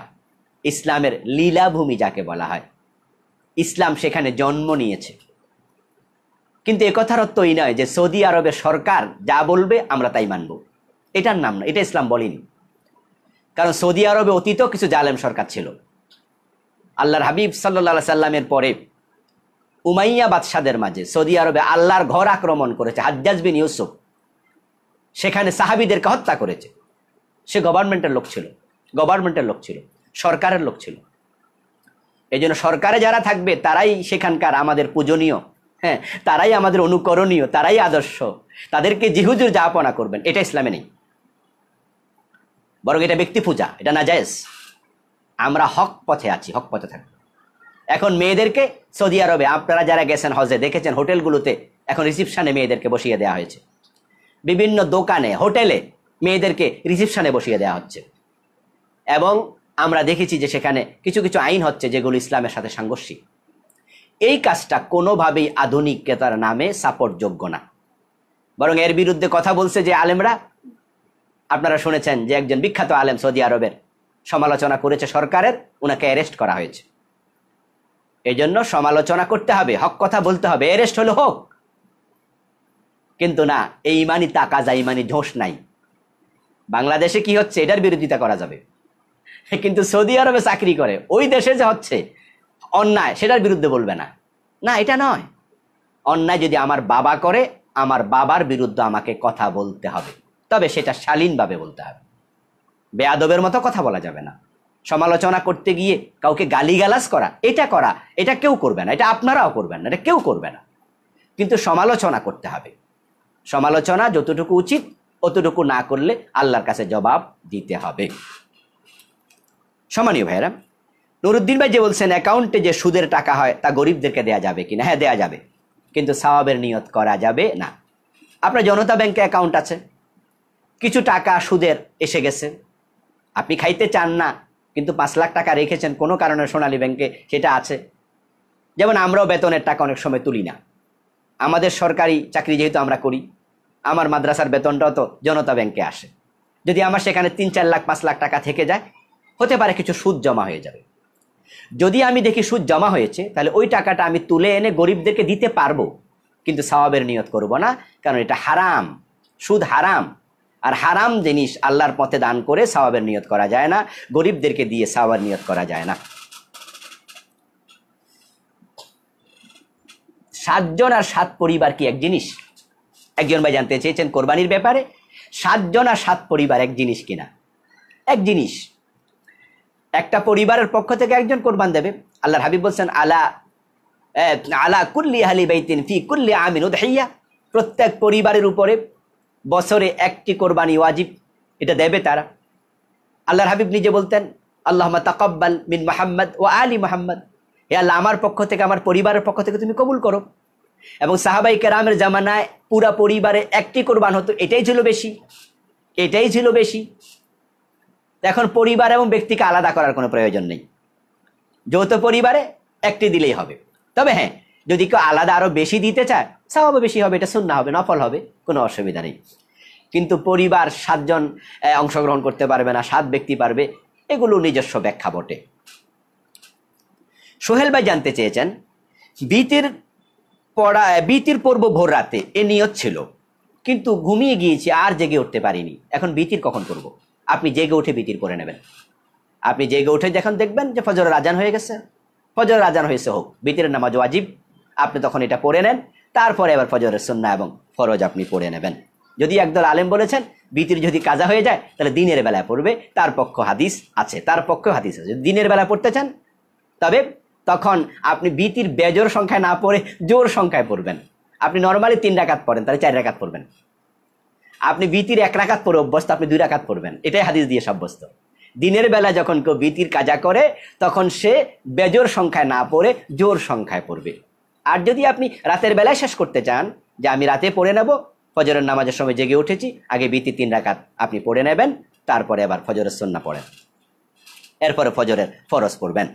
Speaker 1: ইসলামের লীলাভূমি যাকে বলা হয়, ইসলাম সেখানে জন্ম নিয়েছে। কিন্তু একথার অর্থ এই নয় যে সৌদি আরবের সরকার যা বলবে আমরা তাই মানব, এটার নাম না, এটা ইসলাম বলেনি। কারণ সৌদি আরবে অতীত কিছু জালেম সরকার ছিল। আল্লাহর হাবিব সাল্লাল্লাহু সাল্লামের পরে উমাইয়া বাদশাদের মাঝে সৌদি আরবে আল্লাহর ঘর আক্রমণ করেছে হাজ্জাজ বিন ইউসুফ, সেখানে সাহাবীদেরকে হত্যা করেছে। সে গভর্নমেন্টের লোক ছিল, সরকারের লোক ছিল। এই জন্য সরকারে যারা থাকবে তারাই সেখানকার আমাদের পূজনীয়, হ্যাঁ, তারাই আমাদের অনুকরণীয়, তারাই আদর্শ, তাদেরকে জিহুজুর যাপনা করবেন, এটা ইসলামে নেই, বরং এটা ব্যক্তি পূজা, এটা নাজায়েজ। আমরা হক পথে আছি, হক পথে থাকবো। এখন মেয়েদেরকে সৌদি আরবে আপনারা যারা গেছেন হজে দেখেছেন, হোটেলগুলোতে এখন রিসিপশনে মেয়েদেরকে বসিয়ে দেওয়া হয়েছে, বিভিন্ন দোকানে হোটেলে মেয়েদেরকে রিসিপশনে বসিয়ে দেওয়া হচ্ছে। এবং আমরা দেখেছি যে সেখানে কিছু কিছু আইন হচ্ছে যেগুলো ইসলামের সাথে সাংঘর্ষিক। এই কাজটা কোনোভাবেই আধুনিকতার নামে সাপোর্টযোগ্য না, বরং এর বিরুদ্ধে কথা বলছে যে আলেমরা। আপনারা শুনেছেন যে একজন বিখ্যাত আলেম সৌদি আরবের সমালোচনা করেছে সরকারের, ওনাকে অ্যারেস্ট করা হয়েছে। এই জন্য সমালোচনা করতে হবে, হক কথা বলতে হবে, অ্যারেস্ট হলো হোক, কিন্তু না এই ইমানি তাকাজা, ইমানি ঢোস নাই। বাংলাদেশে কি হচ্ছে এটার বিরোধিতা করা যাবে, কিন্তু সৌদি আরবে চাকরি করে ওই দেশে যে হচ্ছে অন্যায় সেটার বিরুদ্ধে বলবে না। না, এটা নয়। অন্যায় যদি আমার বাবা করে, আমার বাবার বিরুদ্ধে আমাকে কথা বলতে হবে, তবে সেটা শালীনভাবে বলতে হবে, বেয়াদবের মতো কথা বলা যাবে না। সমালোচনা করতে গিয়ে কাউকে গালিগালাজ করা, এটা কেউ করবে না, এটা আপনারাও করবেন না, এটা কেউ করবে না। কিন্তু সমালোচনা করতে হবে, সমালোচনা যতটুকু উচিত অতটুকু না করলে আল্লাহর কাছে জবাব দিতে হবে। সম্মানীয় ভাইরা, নুরুদ্দিন ভাই যে বলছেন অ্যাকাউন্টে যে সুদের টাকা হয় তা গরিবদেরকে দেয়া যাবে কিনা। হ্যাঁ, দেয়া যাবে, কিন্তু সওয়াবের নিয়ত করা যাবে না। আপনার জনতা ব্যাংকে অ্যাকাউন্ট আছে, কিছু টাকা সুদের এসে গেছে, আপনি খাইতে চান না, কিন্তু 5 লাখ টাকা রেখেছেন কোনো কারণে সোনালী ব্যাংকে, সেটা আছে। যেমন আমরাও বেতনের টাকা অনেক সময় তুলি না, আমাদের সরকারি চাকরি যেহেতু আমরা করি, আমার মাদ্রাসার বেতনটাও তো জনতা ব্যাংকে আসে। যদি আমার সেখানে 3-4 লাখ 5 লাখ টাকা থেকে যায়, হতে পারে কিছু সুদ জমা হয়ে যাবে। যদি আমি দেখি সুদ জমা হয়েছে, তাহলে ওই টাকাটা আমি তুলে এনে গরিবদেরকে দিতে পারবো, কিন্তু সওয়াবের নিয়ত করব না, কারণ এটা হারাম, সুদ হারাম। আর হারাম জিনিস আল্লাহর পথে দান করে সওয়াবের নিয়ত করা যায় না, গরিবদেরকে দিয়ে সওয়াবের নিয়ত করা যায় না। 7 জন আর 7 পরিবার কি এক জিনিস? একজন ভাই জানতে চেয়েছেন কোরবানির ব্যাপারে, 7 জন আর 7 পরিবার এক জিনিস কিনা। এক জিনিস, একটা পরিবারের পক্ষ থেকে একজন কোরবান দেবে। আল্লাহর হাবিব বলছেন আলা কুল্লি আহলি বাইতিন ফি কুল্লি আমিন উদহিয়া, প্রত্যেক পরিবারের উপরে বছরে একটি কোরবানি ওয়াজিব, এটা দেবে তারা। আল্লাহর হাবিব নিজে বলতেন আল্লাহুম্মা তাকাব্বাল মিন মুহাম্মদ ওয়া আলি মুহাম্মদ, হে আল্লাহ আমার পক্ষ থেকে, আমার পরিবারের পক্ষ থেকে তুমি কবুল করো। এবং সাহাবাই কেরামের জামানায় পুরা পরিবারে একটি কোরবান হতো, এটাই ছিল বেশি। এখন পরিবার এবং ব্যক্তিকে আলাদা করার কোনো প্রয়োজন নেই, যৌথ পরিবারে একটি দিলেই হবে। তবে হ্যাঁ, যদি কেউ আলাদা আরো বেশি দিতে চায়, সওয়াব বেশি হবে, এটা সুন্নাহ হবে, নফল হবে, কোনো অসুবিধা নেই। কিন্তু পরিবার 7 জন অংশগ্রহণ করতে পারবে না, 7 ব্যক্তি পারবে, এগুলো নিজস্ব ব্যাখ্যা বটে। সোহেল ভাই জানতে চেয়েছেন, ভীতির বিতির পড়ব ভোর রাতে এ নিয়ত ছিল, কিন্তু ঘুমিয়ে গিয়েছি আর জেগে উঠতে পারিনি। এখন বিতির কখন করব? আপনি জেগে উঠে বিতির পড়ে নেবেন। আপনি জেগে উঠে যখন দেখবেন যে ফজরের আজান হয়ে গেছে, ফজরের আজান হয়েছে হোক, বিতিরের নামাজ ওয়াজিব, আপনি তখন এটা পড়ে নেন। তারপরে আবার ফজরের সুন্নাহ এবং ফরজ আপনি পড়ে নেবেন। যদি একদল আলেম বলেছেন বিতির যদি কাজা হয়ে যায় তাহলে দিনের বেলায় পড়বে, তার পক্ষে হাদিস আছে। যদি দিনের বেলায় পড়তে চান তবে তখন আপনি বিতির বেজোর সংখ্যায় না পড়ে জোর সংখ্যায় পড়বেন। আপনি নর্মালি 3 রাকাত পড়েন, তাহলে 4 রাকাত পড়বেন। আপনি বিতির 1 রাকাত পড়ে অভ্যস্ত, আপনি 2 রাকাত পড়বেন। এটাই হাদিস দিয়ে সাব্যস্ত। দিনের বেলা যখন কেউ বিতির কাজা করে তখন সে বেজোর সংখ্যায় না পড়ে জোর সংখ্যায় পড়বে। আর যদি আপনি রাতের বেলায় শেষ করতে চান যে আমি রাতে পড়ে নেব, ফজরের নামাজের সময় জেগে উঠেছি, আগে বিতির 3 রাকাত আপনি পড়ে নেবেন, তারপরে আবার ফজরের সুন্নাহ পড়েন, এরপরে ফজরের ফরজ পড়বেন।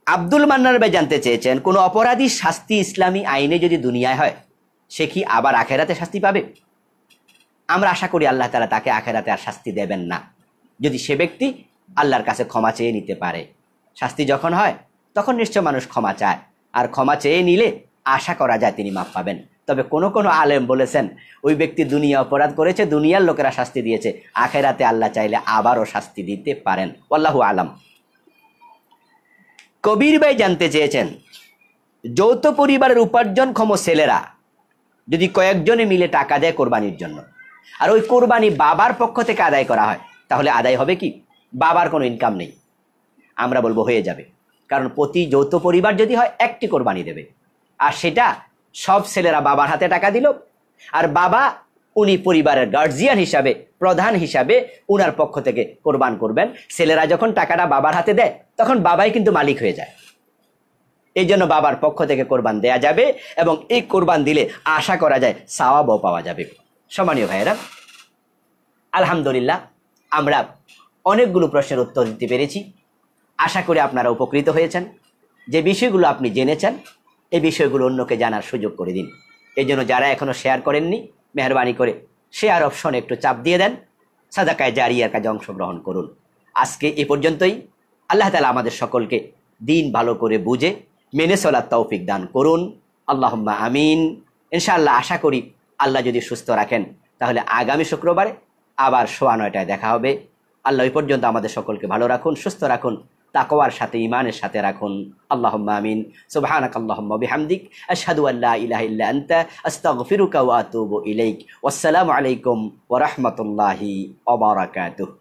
Speaker 1: আব্দুল মান্নান ভাই জানতে চেয়েছেন, কোন অপরাধী শাস্তি ইসলামী আইনে যদি দুনিয়ায় হয় সে কি আবার আখেরাতে শাস্তি পাবে? আমরা আশা করি আল্লাহ তাআলা তাকে আখেরাতে আর শাস্তি দেবেন না, যদি সে ব্যক্তি আল্লাহর কাছে ক্ষমা চেয়ে নিতে পারে। শাস্তি যখন হয় তখন নিশ্চয় মানুষ ক্ষমা চায়, আর ক্ষমা চেয়ে নিলে আশা করা যায় তিনি মাফ পাবেন। তবে কোন কোন আলেম বলেছেন ওই ব্যক্তি দুনিয়া অপরাধ করেছে, দুনিয়ার লোকেরা শাস্তি দিয়েছে, আখেরাতে আল্লাহ চাইলে আবারও শাস্তি দিতে পারেন। আল্লাহু আলাম। কবির ভাই জানতে চেয়েছেন, যৌথ পরিবারের উপার্জনক্ষম ছেলেরা যদি কয়েকজনে মিলে টাকা দেয় কোরবানির জন্য, আর ওই কোরবানি বাবার পক্ষ থেকে আদায় করা হয়, তাহলে আদায় হবে কি? বাবার কোনো ইনকাম নেই। আমরা বলবো হয়ে যাবে, কারণ প্রতি যৌথ পরিবার যদি হয় একটি কোরবানি দেবে, আর সেটা সব ছেলেরা বাবার হাতে টাকা দিল, আর বাবা উনি পরিবারের গার্জিয়ান হিসাবে, প্রধান হিসাবে উনার পক্ষ থেকে কোরবান করবেন। ছেলেরা যখন টাকাটা বাবার হাতে দেয় তখন বাবাই কিন্তু মালিক হয়ে যায়। এই জন্য বাবার পক্ষ থেকে কোরবান দেয়া যাবে, এবং এই কোরবান দিলে আশা করা যায় সওয়াবও পাওয়া যাবে। সম্মানীয় ভাইয়েরা, আলহামদুলিল্লাহ আমরা অনেকগুলো প্রশ্নের উত্তর দিতে পেরেছি। আশা করি আপনারা উপকৃত হয়েছেন। যে বিষয়গুলো আপনি জেনেছেন এই বিষয়গুলো অন্যকে জানার সুযোগ করে দিন। এই জন্য যারা এখনো শেয়ার করেননি, মেহরবানি করে শেয়ার অপশনে একটু চাপ দিয়ে দেন, সাদাকায়ে জারিয়ার কাজে অংশগ্রহণ করুন। আজকে এ পর্যন্তই। আল্লাহ তাআলা আমাদের সকলকে দিন ভালো করে বুঝে মেনে চলার তৌফিক দান করুন। আল্লাহুম্মা আমিন। ইনশাআল্লাহ আশা করি আল্লাহ যদি সুস্থ রাখেন তাহলে আগামী শুক্রবারে আবার 9:15টায় দেখা হবে। আল্লাহ ওই পর্যন্ত আমাদের সকলকে ভালো রাখুন, সুস্থ রাখুন, তাকওয়ার সাথে ঈমানের সাথে রাখুন। আল্লাহুম্মা আমিন। সুবহানাকাল্লাহুম্মা বিহামদিক আশহাদু আল্লা ইলাহা ইল্লা আনতা আস্তাগফিরুকা ওয়া আতুবু ইলাইক। ওয়াসসালামু আলাইকুম ওয়া রাহমাতুল্লাহি ওয়া বারাকাতুহু।